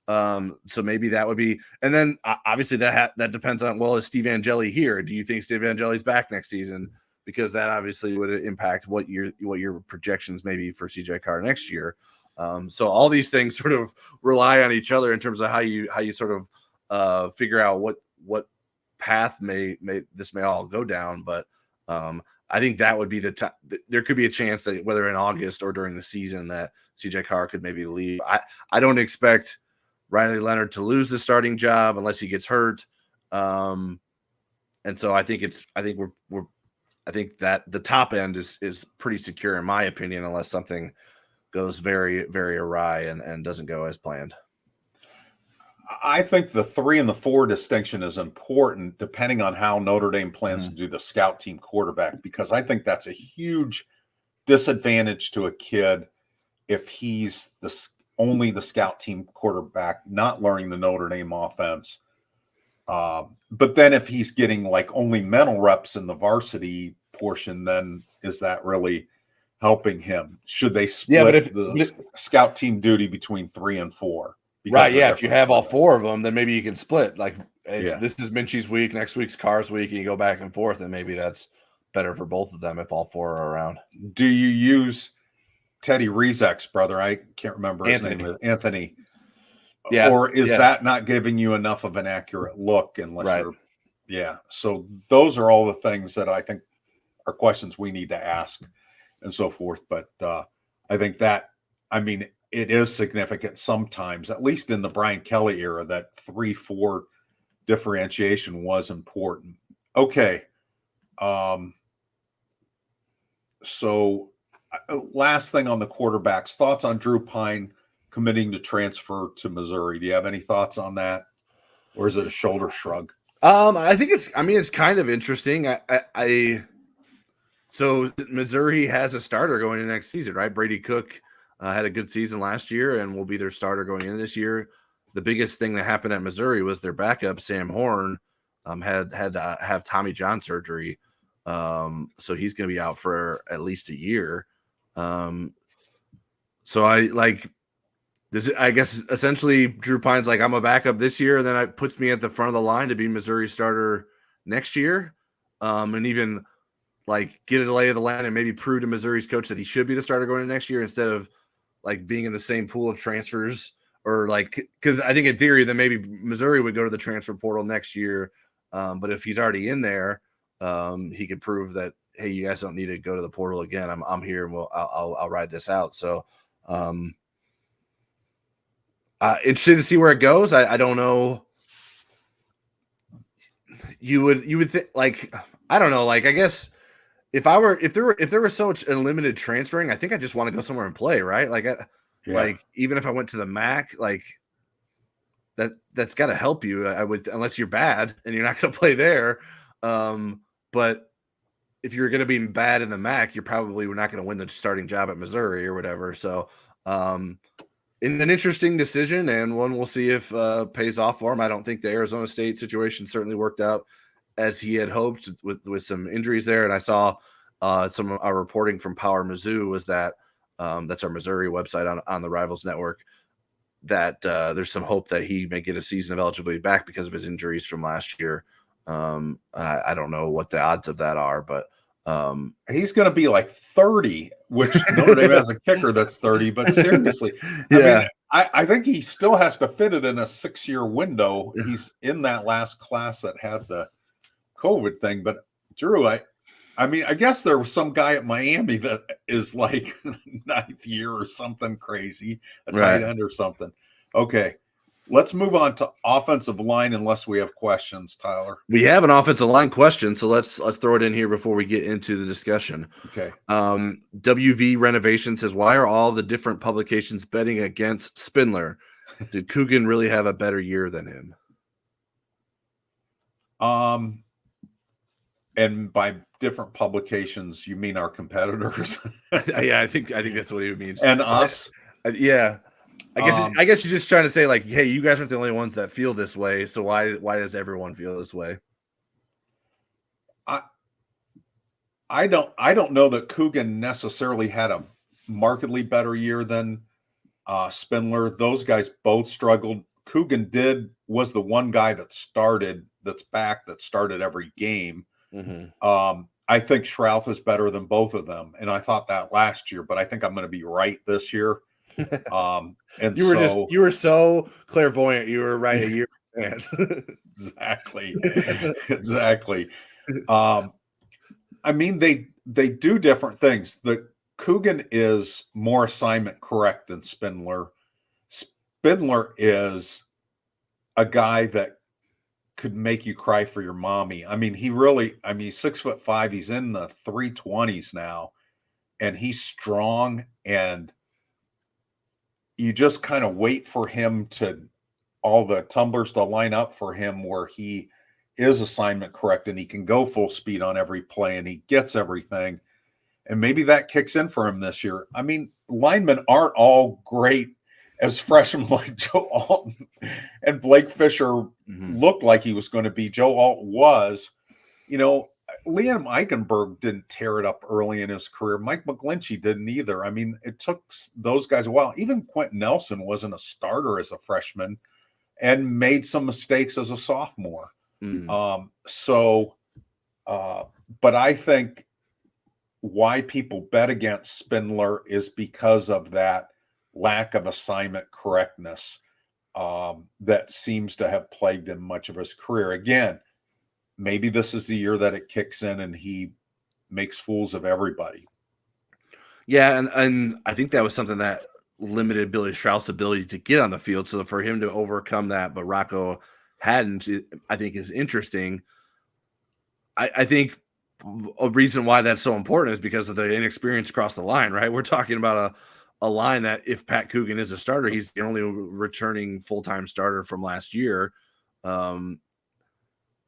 So maybe that would be, and then obviously that depends on, well, is Steve Angeli here? Do you think Steve Angeli's back next season? Because that obviously would impact what your projections may be for CJ Carr next year. So all these things sort of rely on each other in terms of how you sort of figure out what path this may all go down. But I think that would be the time. There could be a chance that whether in August or during the season that CJ Carr could maybe leave. I don't expect Riley Leonard to lose the starting job unless he gets hurt. And so I think that the top end is pretty secure in my opinion, unless something goes very, very awry and doesn't go as planned. I think the 3 and the 4 distinction is important depending on how Notre Dame plans to do the scout team quarterback, because I think that's a huge disadvantage to a kid if he's only the scout team quarterback, not learning the Notre Dame offense. But then if he's getting like only mental reps in the varsity portion, then is that really helping him? Should they split the scout team duty between 3 and 4? Right, yeah. If you have all 4 of them, then maybe you can split. Like this is Minchie's week, next week's Carr's week, and you go back and forth, and maybe that's better for both of them if all 4 are around. Do you use Teddy Rezek's brother? I can't remember his name. Anthony. Yeah. Or is that not giving you enough of an accurate look unless you're so those are all the things that I think are questions we need to ask and so forth. But I think that, I mean, it is significant sometimes, at least in the Brian Kelly era, that 3-4 differentiation was important. Okay. So last thing on the quarterbacks, thoughts on Drew Pine committing to transfer to Missouri. Do you have any thoughts on that? Or is it a shoulder shrug? I think it's kind of interesting. So Missouri has a starter going into next season, right? Brady Cook had a good season last year and will be their starter going into this year. The biggest thing that happened at Missouri was their backup, Sam Horn, had to have Tommy John surgery. So he's going to be out for at least a year. So I guess essentially Drew Pine's like, I'm a backup this year, and then it puts me at the front of the line to be Missouri starter next year. And even like get a lay of the land and maybe prove to Missouri's coach that he should be the starter going into next year instead of like being in the same pool of transfers, or like, because I think in theory then maybe Missouri would go to the transfer portal next year. But if he's already in there, he could prove that, hey, you guys don't need to go to the portal again. I'm here and I'll ride this out. So interested to see where it goes. I don't know. You would think, like, I don't know, like, I guess if there was so much unlimited transferring, I think I just want to go somewhere and play, right? Like, like even if I went to the MAC, like that's got to help you. I would, unless you're bad and you're not going to play there. But if you're going to be bad in the MAC, you're probably not going to win the starting job at Missouri or whatever. So, in an interesting decision, and one we'll see if pays off for him. I don't think the Arizona State situation certainly worked out as he had hoped with some injuries there. And I saw some of our reporting from Power Mizzou was that that's our Missouri website on the Rivals Network, that there's some hope that he may get a season of eligibility back because of his injuries from last year. I don't know what the odds of that are, but he's going to be like 30, which Notre Dame has a kicker that's 30. But seriously, yeah. I mean, I think he still has to fit it in a 6-year window. He's in that last class that had the COVID thing. But Drew, I mean, I guess there was some guy at Miami that is like 9th year or something crazy, a tight end or something. Okay. Let's move on to offensive line unless we have questions, Tyler. We have an offensive line question, so let's throw it in here before we get into the discussion. Okay. WV Renovation says, why are all the different publications betting against Spindler? Did Coogan really have a better year than him? And by different publications, you mean our competitors? Yeah, I think that's what he means. And us. Yeah. I guess you're just trying to say, like, hey, you guys aren't the only ones that feel this way, so why does everyone feel this way? I don't know that Coogan necessarily had a markedly better year than Spindler. Those guys both struggled. Coogan was the one guy that started every game. Mm-hmm. I think Schrouth was better than both of them, and I thought that last year, but I think I'm going to be right this year. And you were so clairvoyant. You were right a year in advance. Exactly. I mean, they do different things. The Coogan is more assignment correct than Spindler. Spindler is a guy that could make you cry for your mommy. I mean, he's 6'5". He's in the 320s now, and he's strong, and you just kind of wait for him all the tumblers to line up for him where he is assignment correct and he can go full speed on every play and he gets everything. And maybe that kicks in for him this year. I mean, linemen aren't all great as freshmen like Joe Alton and Blake Fisher looked like he was going to be. Joe Alton was, Liam Eichenberg didn't tear it up early in his career. Mike McGlinchey didn't either. I mean, it took those guys a while. Even Quentin Nelson wasn't a starter as a freshman and made some mistakes as a sophomore. But I think why people bet against Spindler is because of that lack of assignment correctness that seems to have plagued him much of his career. Again, maybe this is the year that it kicks in and he makes fools of everybody. Yeah, and I think that was something that limited Billy Strauss' ability to get on the field. So for him to overcome that, but Rocco hadn't, I think is interesting. I think a reason why that's so important is because of the inexperience across the line, right? We're talking about a line that if Pat Coogan is a starter, he's the only returning full-time starter from last year.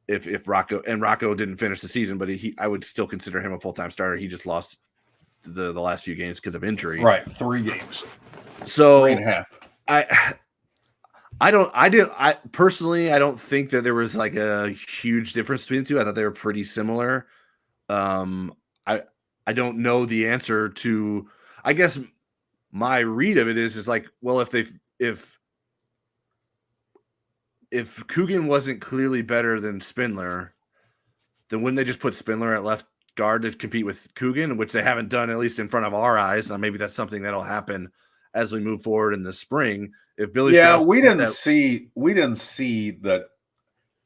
If Rocco didn't finish the season, but I would still consider him a full-time starter. He just lost the last few games because of injury. Right. 3 games. So 3.5. I personally don't think that there was like a huge difference between the two. I thought they were pretty similar. I don't know the answer to, I guess my read of it is like, well, if Coogan wasn't clearly better than Spindler, then wouldn't they just put Spindler at left guard to compete with Coogan, which they haven't done, at least in front of our eyes. Now, maybe that's something that'll happen as we move forward in the spring. If Billy, we didn't see that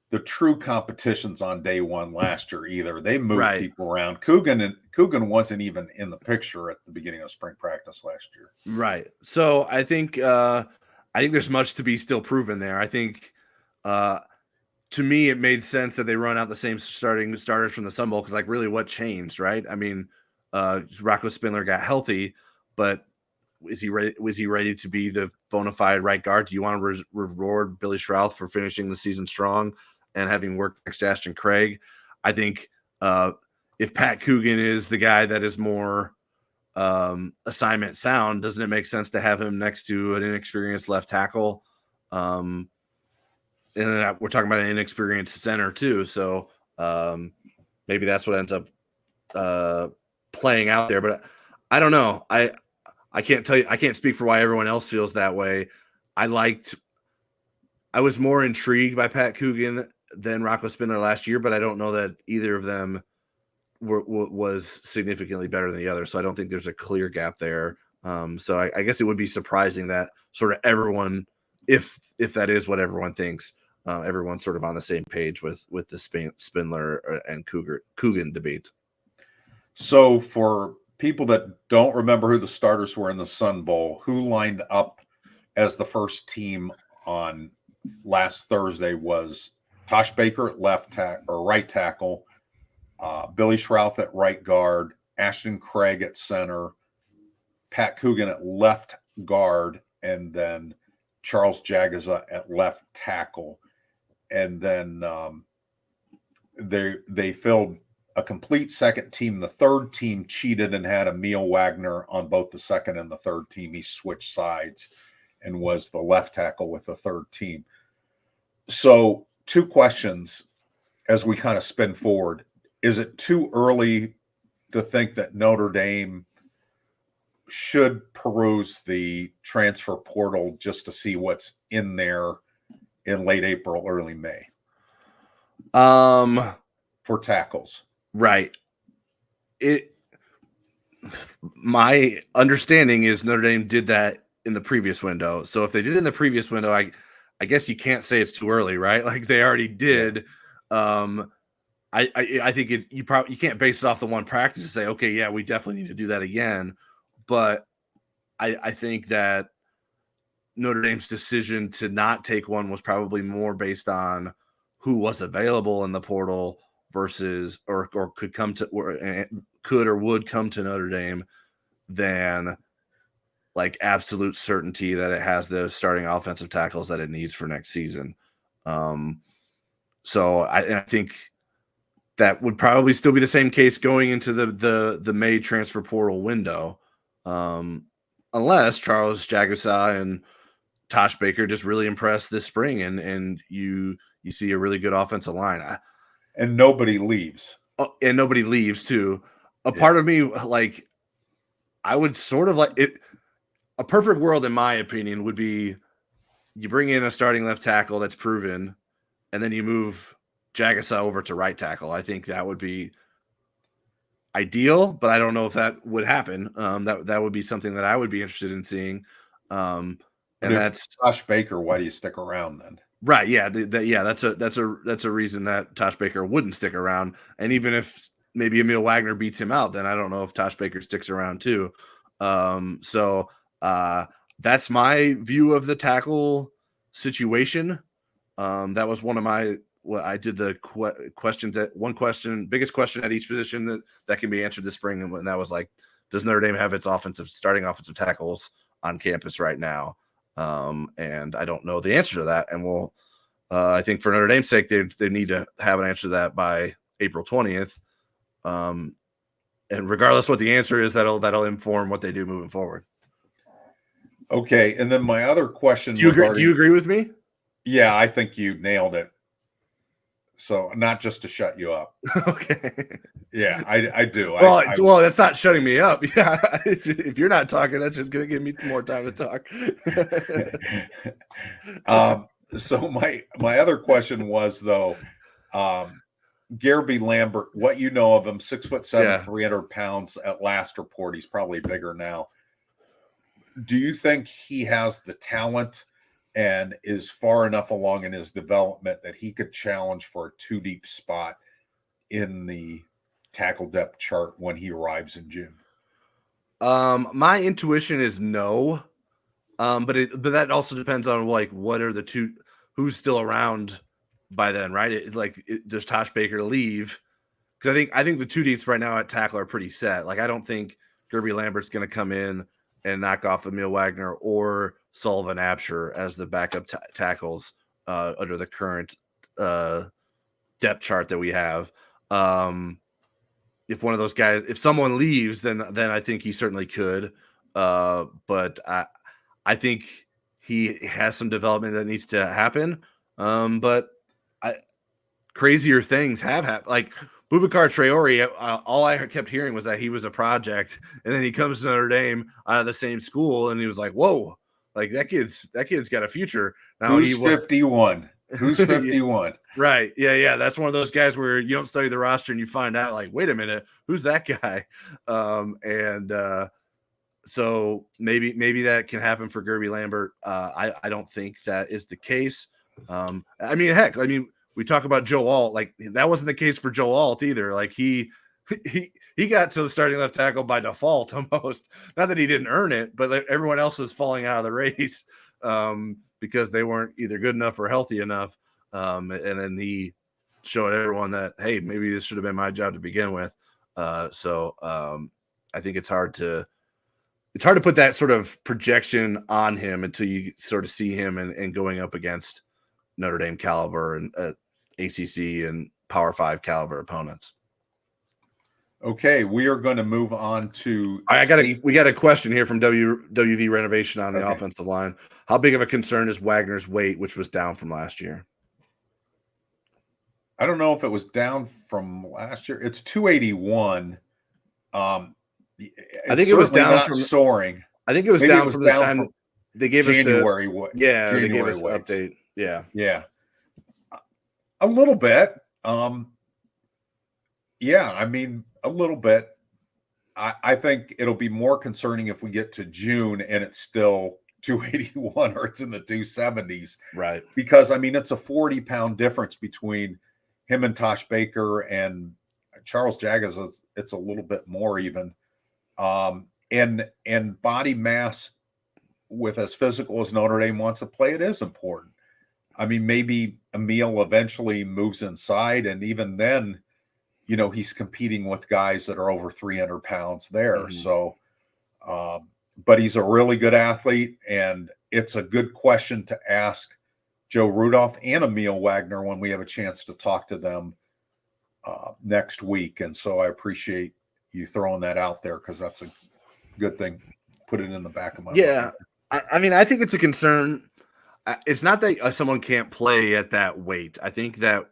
the true competitions on day one last year either. They moved people around. Coogan wasn't even in the picture at the beginning of spring practice last year. Right. So I think there's much to be still proven there. I think to me, it made sense that they run out the same starters from the Sun Bowl because, like, really, what changed, right? I mean, Rocco Spindler got healthy, but was he ready to be the bona fide right guard? Do you want to reward Billy Schrouth for finishing the season strong and having worked next to Ashton Craig? I think if Pat Coogan is the guy that is more assignment sound, doesn't it make sense to have him next to an inexperienced left tackle? And then we're talking about an inexperienced center too. So Maybe that's what ends up playing out there. But I don't know. I can't tell you. I can't speak for why everyone else feels that way. I was more intrigued by Pat Coogan than Rocco Spindler last year, but I don't know that either of them was significantly better than the other. So I don't think there's a clear gap there. So I guess it would be surprising that sort of everyone, if that is what everyone thinks, everyone's sort of on the same page with the Spindler and Coogan debate. So for people that don't remember who the starters were in the Sun Bowl, who lined up as the first team on last Thursday was Tosh Baker at right tackle, Billy Schrouth at right guard, Ashton Craig at center, Pat Coogan at left guard, and then Charles Jagaza at left tackle. And then they filled a complete second team. The third team cheated and had Emil Wagner on both the second and the third team. He switched sides and was the left tackle with the third team. So 2 questions as we kind of spin forward. Is it too early to think that Notre Dame should peruse the transfer portal just to see what's in there in late April, early May? For tackles. Right. My understanding is Notre Dame did that in the previous window. So if they did it in the previous window, I guess you can't say it's too early, right? Like they already did. Yeah. I think you can't base it off the one practice and say, okay, yeah, we definitely need to do that again. But I think that Notre Dame's decision to not take one was probably more based on who was available in the portal versus or could or would come to Notre Dame than like absolute certainty that it has the starting offensive tackles that it needs for next season. So I think that would probably still be the same case going into the May transfer portal window, unless Charles Jagaza and Tosh Baker just really impressed this spring, and you see a really good offensive line. And nobody leaves. And nobody leaves too. Part of me, like, I would sort of like it. A perfect world, in my opinion, would be you bring in a starting left tackle that's proven, and then you move Jagaza over to right tackle. I think that would be ideal, but I don't know if that would happen. That would be something that I would be interested in seeing. And that's Tosh Baker. Why do you stick around then? Right. Yeah. That's a reason that Tosh Baker wouldn't stick around. And even if maybe Emil Wagner beats him out, then I don't know if Tosh Baker sticks around too. So that's my view of the tackle situation. That was one of my. Well, I did the biggest question at each position that can be answered this spring, and that was like, does Notre Dame have its starting offensive tackles on campus right now? And I don't know the answer to that. And I think for Notre Dame's sake, they need to have an answer to that by April 20th. And regardless what the answer is, that'll inform what they do moving forward. Okay. And then my other question. Do you agree with me? Yeah, I think you nailed it. So not just to shut you up. Okay. Yeah, I do. Well, that's not shutting me up. Yeah, if you're not talking, that's just going to give me more time to talk. So my other question was though, Garby Lambert, what you know of him, 6'7", 300 pounds at last report. He's probably bigger now. Do you think he has the talent and is far enough along in his development that he could challenge for a 2-deep spot in the tackle depth chart when he arrives in June? My intuition is no, but that also depends on like what are the two, who's still around by then, right? Does Tosh Baker leave? Because I think the 2 deeps right now at tackle are pretty set. Like I don't think Garby Lambert's going to come in and knock off Emil Wagner or Sullivan Absher as the backup tackles under the current depth chart that we have. If one of those guys, if someone leaves, then I think he certainly could. But I think he has some development that needs to happen. But crazier things have happened. Like Boubacar Traore, all I kept hearing was that he was a project, and then he comes to Notre Dame out of the same school, and he was like, "Whoa, like that kid's got a future." Now he Who's was 51? Who's 51? right, yeah. That's one of those guys where you don't study the roster and you find out, like, wait a minute, who's that guy? So maybe that can happen for Gerby Lambert. I don't think that is the case. I mean, heck, we talk about Joe Alt, like that wasn't the case for Joe Alt either. Like he got to the starting left tackle by default almost. Not that he didn't earn it, but like everyone else was falling out of the race because they weren't either good enough or healthy enough. And then he showed everyone that, hey, maybe this should have been my job to begin with. So I think it's hard to put that sort of projection on him until you sort of see him and going up against Notre Dame caliber and ACC and Power 5 caliber opponents. Okay, we are going to move on to. We got a question here from WV Renovation on the offensive line. How big of a concern is Wagner's weight, which was down from last year? I don't know if it was down from last year. It's 281. I think it was down from soaring. I think it was down from the time they gave January. They gave us the update. Yeah. A little bit. Yeah, I mean, a little bit. I think it'll be more concerning if we get to June and it's still 281 or it's in the 270s. Right. Because, I mean, it's a 40-pound difference between him and Tosh Baker, and Charles Jagas, it's a little bit more even. And body mass with as physical as Notre Dame wants to play, it is important. I mean, maybe Emil eventually moves inside, and even then, you know, he's competing with guys that are over 300 pounds there. Mm-hmm. So, but he's a really good athlete, and it's a good question to ask Joe Rudolph and Emil Wagner when we have a chance to talk to them next week. And so I appreciate you throwing that out there, because that's a good thing. Put it in the back of my mind. I mean, I think it's a concern. It's not that someone can't play at that weight. I think that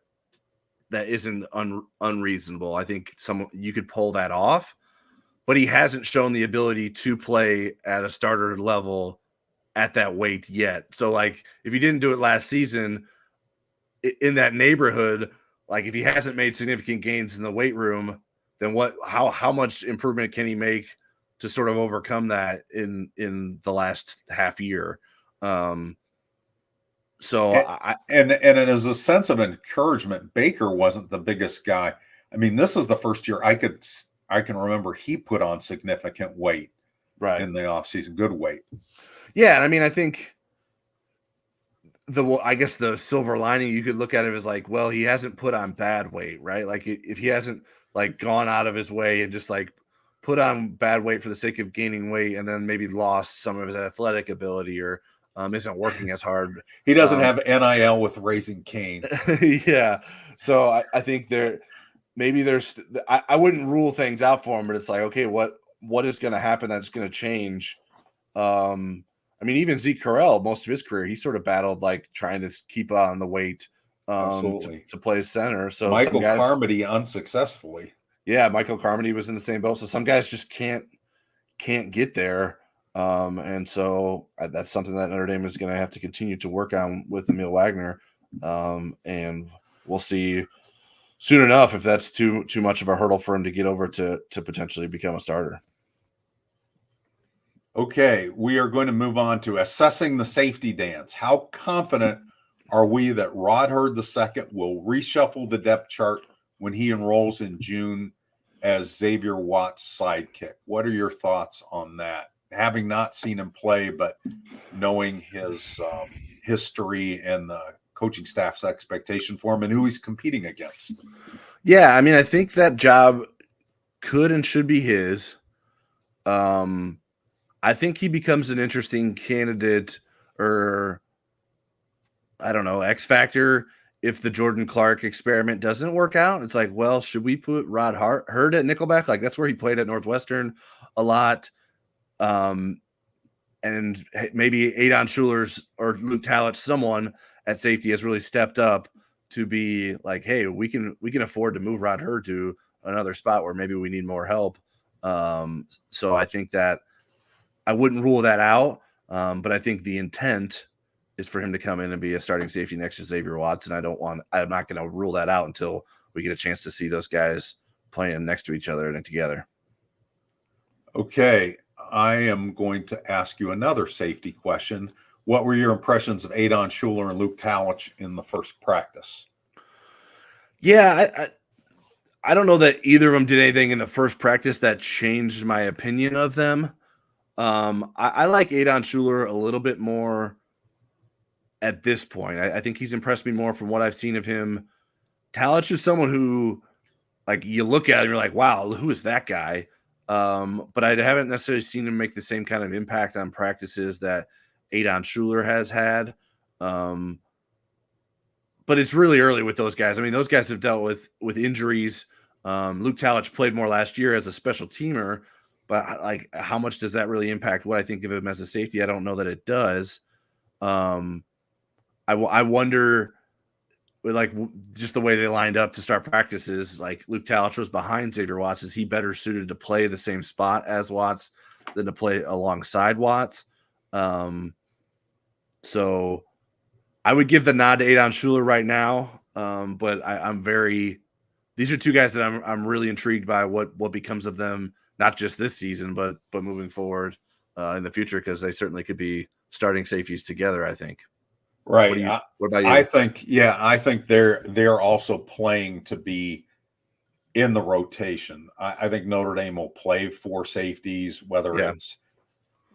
isn't unreasonable. I think you could pull that off, but he hasn't shown the ability to play at a starter level at that weight yet. So, like, if he didn't do it last season in that neighborhood, like if he hasn't made significant gains in the weight room, then how much improvement can he make to sort of overcome that in the last half year? So and as a sense of encouragement, Baker wasn't the biggest guy. I mean, this is the first year I can remember he put on significant weight in the offseason, good weight. Yeah, I mean, I think I guess the silver lining you could look at it as like, well, he hasn't put on bad weight, right? Like if he hasn't like gone out of his way and just like put on bad weight for the sake of gaining weight and then maybe lost some of his athletic ability or isn't working as hard. He doesn't have NIL with Raising Cane's. Yeah. So I think I wouldn't rule things out for him, but it's like, okay, what is going to happen that's going to change? I mean, even Zeke Correll, most of his career, he sort of battled like trying to keep on the weight to play center. So Michael Carmody unsuccessfully. Yeah, Michael Carmody was in the same boat. So some guys just can't get there. And so that's something that Notre Dame is going to have to continue to work on with Emil Wagner. And we'll see soon enough if that's too much of a hurdle for him to get over to potentially become a starter. Okay, we are going to move on to assessing the safety dance. How confident are we that Rod Hurd II will reshuffle the depth chart when he enrolls in June as Xavier Watts' sidekick? What are your thoughts on that? Having not seen him play, but knowing his history and the coaching staff's expectation for him and who he's competing against. Yeah, I mean, I think that job could and should be his. I think he becomes an interesting candidate, or I don't know, X factor if the Jordan Clark experiment doesn't work out. It's like, well, should we put Rod Hurd at nickelback? Like that's where he played at Northwestern a lot. And maybe Adon Schulers or Luke Tallich, someone at safety has really stepped up to be like, hey, we can afford to move Rod Hurd to another spot where maybe we need more help. So I think that I wouldn't rule that out. But I think the intent is for him to come in and be a starting safety next to Xavier Watson. I'm not going to rule that out until we get a chance to see those guys playing next to each other and together. Okay. I am going to ask you another safety question. What were your impressions of Adon Schuler and Luke Talich in the first practice? Yeah, I don't know that either of them did anything in the first practice that changed my opinion of them. I like Adon Schuler a little bit more at this point. I think he's impressed me more from what I've seen of him. Talich is someone who, like, you look at him, you're like, wow, who is that guy? But I haven't necessarily seen him make the same kind of impact on practices that Adon Schuler has had. But it's really early with those guys. I mean, those guys have dealt with injuries. Luke Talich played more last year as a special teamer, but like, how much does that really impact what I think of him as a safety? I don't know that it does. I wonder, with like just the way they lined up to start practices, like Luke Talich was behind Xavier Watts. Is he better suited to play the same spot as Watts than to play alongside Watts? So I would give the nod to Adon Schuler right now. But these are two guys that I'm really intrigued by what becomes of them, not just this season, but moving forward in the future, because they certainly could be starting safeties together, I think. Right. What about you? I think they're also playing to be in the rotation. I think Notre Dame will play 4 safeties, whether it's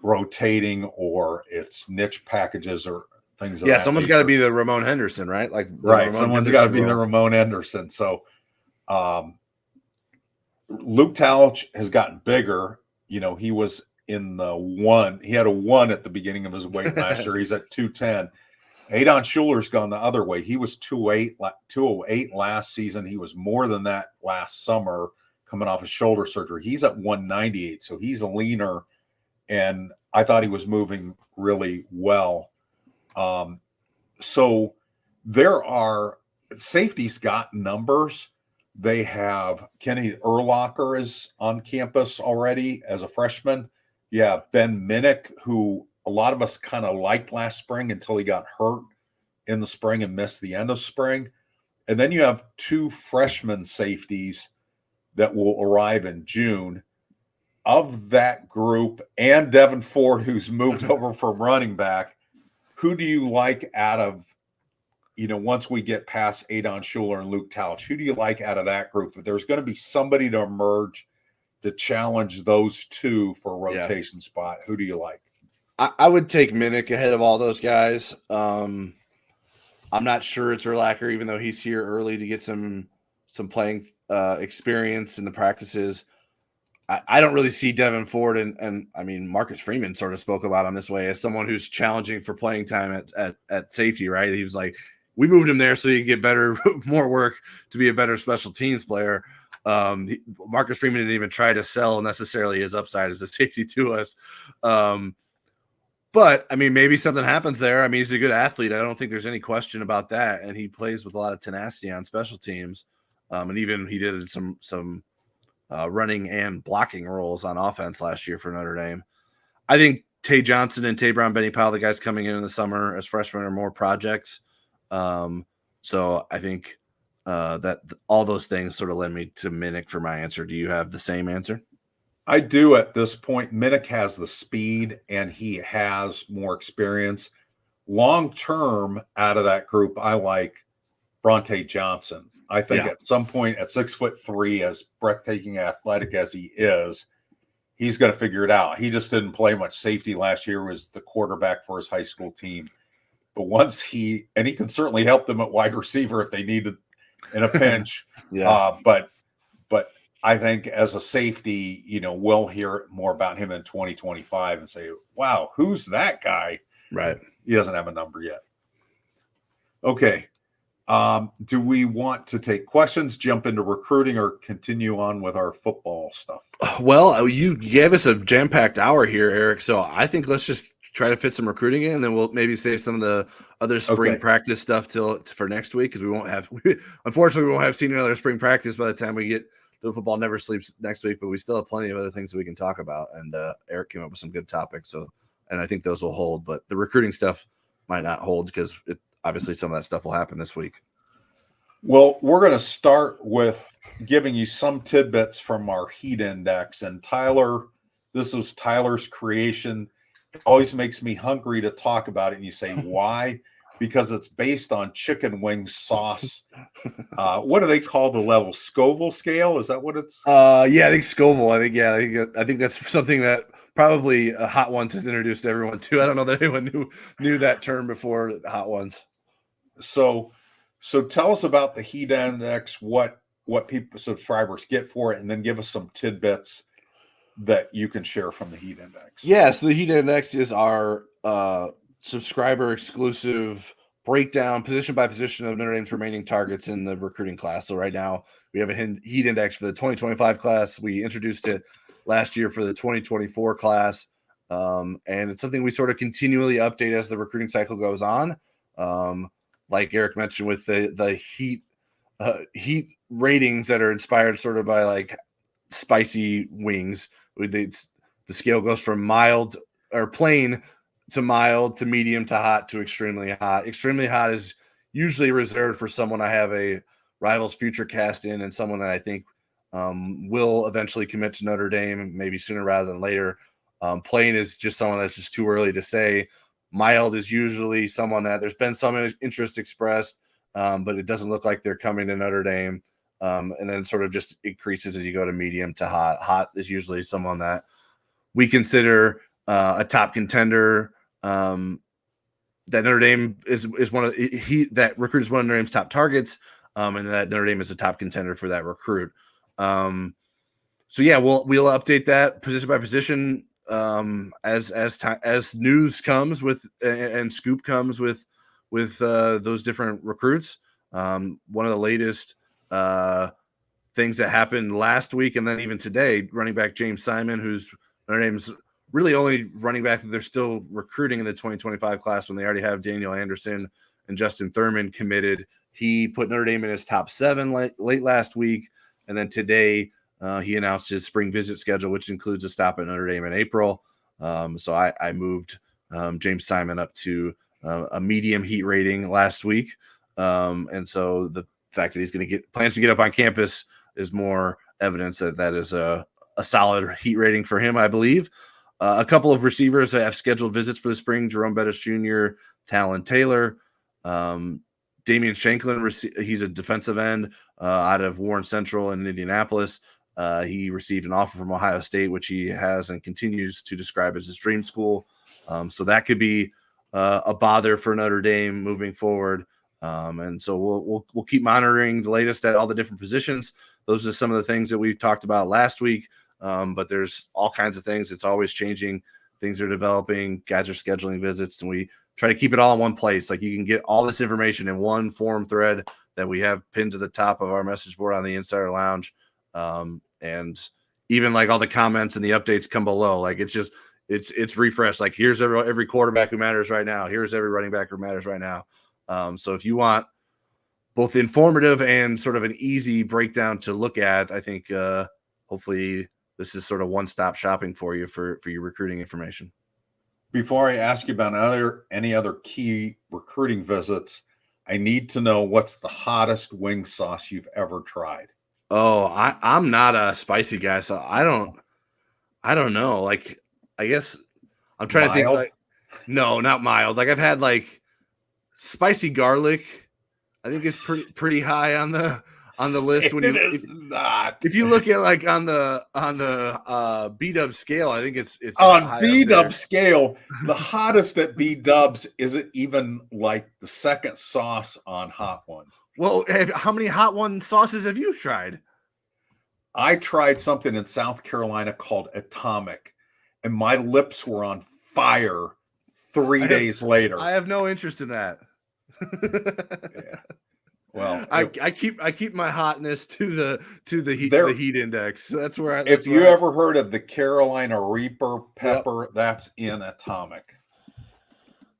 rotating or it's niche packages or things of that someone's got to be the Ramon Henderson, right? Like, someone's got to be the Ramon Henderson. So Luke Talich has gotten bigger. You know, he was in the 1. He had a 1 at the beginning of his weight last year. He's at 210. Adon Schuler's gone the other way. He was 208 last season. He was more than that last summer coming off his shoulder surgery. He's at 198, so he's a leaner, and I thought he was moving really well. So there are safeties got numbers. They have Kenny Urlacher is on campus already as a freshman. Yeah, Ben Minnick, who a lot of us kind of liked last spring until he got hurt in the spring and missed the end of spring. And then you have 2 freshman safeties that will arrive in June. Of that group, and Devin Ford, who's moved over from running back, who do you like out of, once we get past Adon Schuler and Luke Talich, who do you like out of that group? If there's going to be somebody to emerge to challenge those 2 for a rotation spot, who do you like? I would take Minnick ahead of all those guys. I'm not sure it's Urlacher, even though he's here early to get some playing experience in the practices. I don't really see Devin Ford and I mean, Marcus Freeman sort of spoke about him this way as someone who's challenging for playing time at safety, right? He was like, we moved him there so he could get better, more work to be a better special teams player. Marcus Freeman didn't even try to sell necessarily his upside as a safety to us. But I mean, maybe something happens there. I mean, he's a good athlete. I don't think there's any question about that. And he plays with a lot of tenacity on special teams. And even he did some running and blocking roles on offense last year for Notre Dame. I think Tay Johnson and Tay Brown Benny Powell, the guys coming in the summer as freshmen, are more projects. So I think that all those things sort of led me to Minnick for my answer. Do you have the same answer? I do at this point. Minnick has the speed and he has more experience. Long term, out of that group, I like Bronte Johnson. I think at some point at 6'3", as breathtaking athletic as he is, he's going to figure it out. He just didn't play much safety last year, was the quarterback for his high school team. But once he can certainly help them at wide receiver if they needed in a pinch. But I think as a safety, we'll hear more about him in 2025 and say, wow, who's that guy? Right. He doesn't have a number yet. Okay. Do we want to take questions, jump into recruiting, or continue on with our football stuff? Well, you gave us a jam-packed hour here, Eric. So I think let's just try to fit some recruiting in, and then we'll maybe save some of the other spring practice stuff for next week, because unfortunately we won't have seen another spring practice by the time we get to football never sleeps next week, but we still have plenty of other things that we can talk about. And Eric came up with some good topics, and I think those will hold, but the recruiting stuff might not hold because obviously some of that stuff will happen this week. Well, we're going to start with giving you some tidbits from our heat index. And Tyler, this was Tyler's creation. It always makes me hungry to talk about it. And you say, why? Because it's based on chicken wing sauce. What do they call the level? Scoville scale? Is that what it's? Yeah, I think Scoville. I think that's something that probably Hot Ones has introduced everyone to. I don't know that anyone knew that term before Hot Ones. So tell us about the heat index, what subscribers get for it, and then give us some tidbits that you can share from the heat index. Yeah, so the heat index is our subscriber exclusive breakdown position by position of Notre Dame's remaining targets in the recruiting class. So right now we have a heat index for the 2025 class. We introduced it last year for the 2024 class. And it's something we sort of continually update as the recruiting cycle goes on. Like Eric mentioned with the heat ratings that are inspired sort of by like spicy wings. The scale goes from mild or plain to mild to medium to hot to extremely hot. Extremely hot is usually reserved for someone I have a Rivals future cast in, and someone that I think will eventually commit to Notre Dame, maybe sooner rather than later. Plain is just someone that's just too early to say. Mild is usually someone that there's been some interest expressed, but it doesn't look like they're coming to Notre Dame. And then sort of just increases as you go to medium to hot. Hot is usually someone that we consider a top contender. That Notre Dame is one of that recruit is one of Notre Dame's top targets, and that Notre Dame is a top contender for that recruit. So yeah, we'll update that position by position as news comes with and scoop comes with those different recruits. One of the latest things that happened last week and then even today, running back James Simon, who's Notre Dame's really only running back that they're still recruiting in the 2025 class when they already have Daniel Anderson and Justin Thurman committed. He put Notre Dame in his top 7 late last week, and then today he announced his spring visit schedule, which includes a stop at Notre Dame in April. So I moved James Simon up to a medium heat rating last week, and so the fact that he's going to plans to get up on campus is more evidence that is a solid heat rating for him, I believe. A couple of receivers that have scheduled visits for the spring: Jerome Bettis Jr., Talon Taylor, Damian Shanklin. He's a defensive end out of Warren Central in Indianapolis. He received an offer from Ohio State, which he has and continues to describe as his dream school. So that could be a bother for Notre Dame moving forward. And so we'll keep monitoring the latest at all the different positions. Those are some of the things that we talked about last week. But there's all kinds of things. It's always changing. Things are developing. Guys are scheduling visits, and we try to keep it all in one place. Like, you can get all this information in one forum thread that we have pinned to the top of our message board on the Insider Lounge. And even like all the comments and the updates come below. Like, it's refreshed. Like, here's every quarterback who matters right now. Here's every running back who matters right now. So if you want both informative and sort of an easy breakdown to look at, I think hopefully this is sort of one-stop shopping for you for your recruiting information. Before I ask you about any other key recruiting visits, I need to know what's the hottest wing sauce you've ever tried. Oh, I'm not a spicy guy, so I don't know. Like, I guess I'm trying to think. Like, no, not mild. Like, I've had like spicy garlic. I think it's pretty high on the list. If you look at like on the B-Dub scale, I think it's on B-Dub scale. The hottest at B-Dubs isn't even like the second sauce on Hot Ones. Well, how many Hot One sauces have you tried? I tried something in South Carolina called Atomic, and my lips were on fire 3 days later. I have no interest in that. Yeah. Well, I keep my hotness to the heat index. That's where. If you ever heard of the Carolina Reaper pepper, that's in Atomic.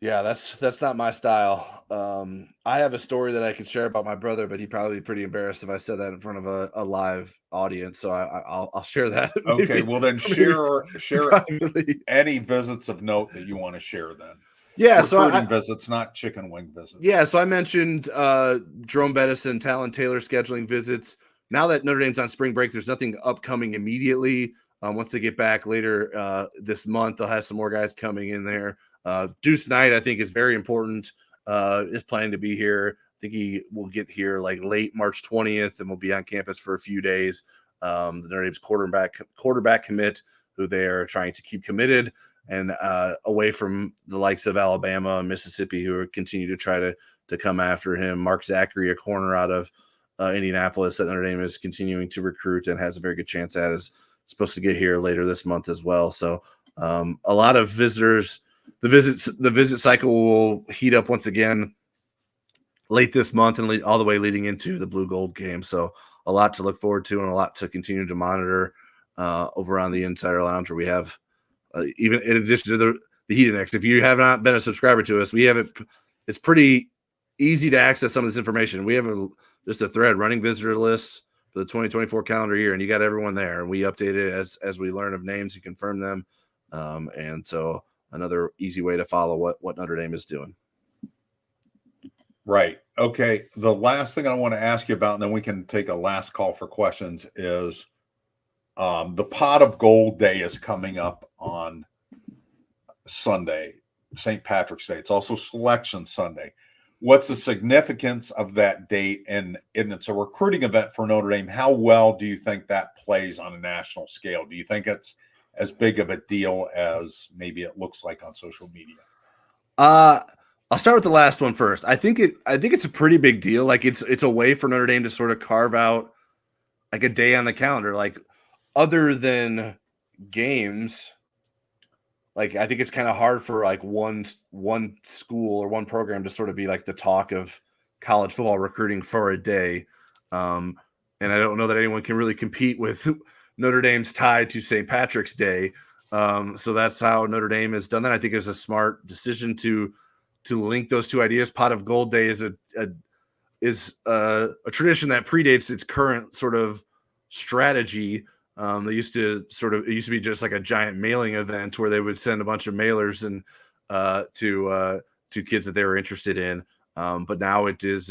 Yeah, that's not my style. I have a story that I could share about my brother, but he'd probably be pretty embarrassed if I said that in front of a live audience. So I'll share that Okay, maybe well then maybe share privately. any visits of note that you want to share then. Yeah, so Recruiting visits, not chicken wing visits. yeah, so I mentioned Jerome Bettis and Talon Taylor scheduling visits. Now that Notre Dame's on spring break, there's nothing upcoming immediately. Once they get back later this month, they'll have some more guys coming in there. Deuce Knight, I think, is very important. Is planning to be here. I think he will get here like late March 20th, and will be on campus for a few days. The Notre Dame's quarterback commit, who they are trying to keep committed and away from the likes of Alabama and Mississippi, who are continue to try to come after him. Mark Zachary, a corner out of Indianapolis that Notre Dame is continuing to recruit and has a very good chance at, is supposed to get here later this month as well. So a lot of visitors. The visit cycle will heat up once again late this month and all the way leading into the Blue Gold game. So a lot to look forward to and a lot to continue to monitor over on the Insider Lounge, where we have even in addition to the Heat Index. If you have not been a subscriber to us, we have it. It's pretty easy to access some of this information. We have just a thread running visitor lists for the 2024 calendar year, and you got everyone there. And we update it as we learn of names and confirm them. And so another easy way to follow what Notre Dame is doing. Right. Okay. The last thing I want to ask you about, and then we can take a last call for questions, is the Pot of Gold Day is coming up on Sunday, St. Patrick's Day. It's also Selection Sunday. What's the significance of that date? And it's a recruiting event for Notre Dame. How well do you think that plays on a national scale? Do you think it's as big of a deal as maybe it looks like on social media? I'll start with the last one first. I think it's a pretty big deal. Like it's a way for Notre Dame to sort of carve out like a day on the calendar. Like other than games, like I think it's kind of hard for like one school or one program to sort of be like the talk of college football recruiting for a day. And I don't know that anyone can really compete with Notre Dame's tie to St. Patrick's Day. So that's how Notre Dame has done that. I think it's a smart decision to link those two ideas. Pot of Gold Day is a tradition that predates its current sort of strategy. It used to be just like a giant mailing event where they would send a bunch of mailers and to kids that they were interested in. But now it is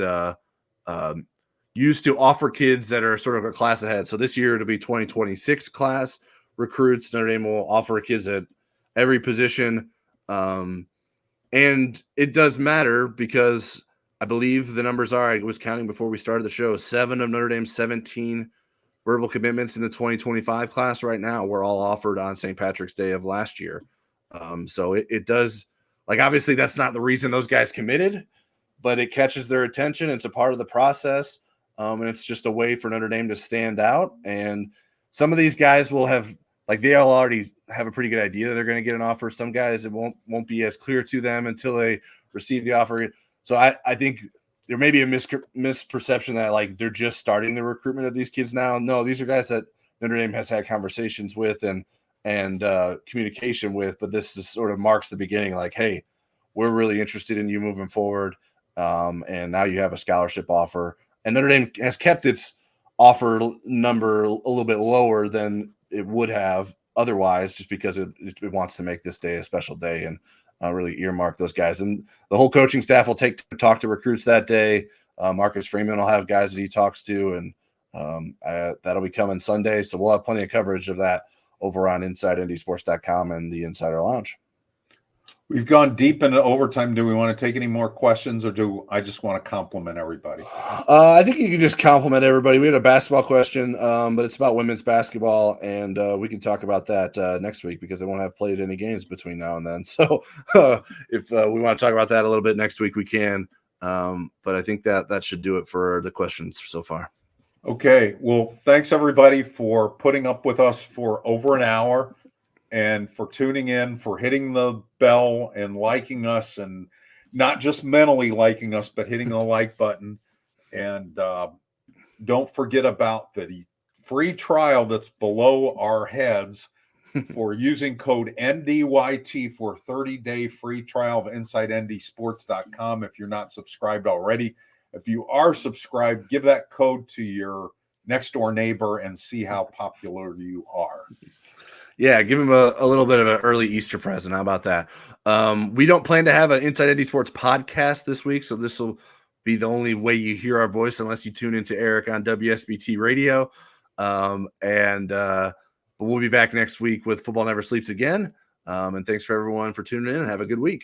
used to offer kids that are sort of a class ahead. So this year it'll be 2026 class recruits. Notre Dame will offer kids at every position. And it does matter because I believe the numbers are, I was counting before we started the show, 7 of Notre Dame's 17 verbal commitments in the 2025 class right now were all offered on St. Patrick's Day of last year. So it does, like, obviously that's not the reason those guys committed, but it catches their attention. It's a part of the process. And it's just a way for Notre Dame to stand out. And some of these guys will have, like, they'll already have a pretty good idea that they're going to get an offer. Some guys, it won't be as clear to them until they receive the offer. So I think there may be a misperception that like they're just starting the recruitment of these kids now. No, these are guys that Notre Dame has had conversations with and communication with, but this is sort of marks the beginning. Like, hey, we're really interested in you moving forward, and now you have a scholarship offer. And Notre Dame has kept its offer number a little bit lower than it would have otherwise, just because it wants to make this day a special day and really earmark those guys. And the whole coaching staff will talk to recruits that day. Marcus Freeman will have guys that he talks to, and that'll be coming Sunday. So we'll have plenty of coverage of that over on InsideNDSports.com and the Insider Lounge. We've gone deep into overtime. Do we want to take any more questions, or do I just want to compliment everybody? I think you can just compliment everybody. We had a basketball question, but it's about women's basketball, and we can talk about that next week because they won't have played any games between now and then. So if we want to talk about that a little bit next week, we can. But I think that should do it for the questions so far. Okay. Well, thanks everybody for putting up with us for over an hour. And for tuning in, for hitting the bell and liking us, and not just mentally liking us, but hitting the like button. And don't forget about the free trial that's below our heads for using code NDYT for a 30-day free trial of InsideNDSports.com if you're not subscribed already. If you are subscribed, give that code to your next door neighbor and see how popular you are. Yeah, give him a little bit of an early Easter present. How about that? We don't plan to have an Inside ND Sports podcast this week, so this will be the only way you hear our voice unless you tune into Eric on WSBT radio. But we'll be back next week with Football Never Sleeps again. And thanks for everyone for tuning in, and have a good week.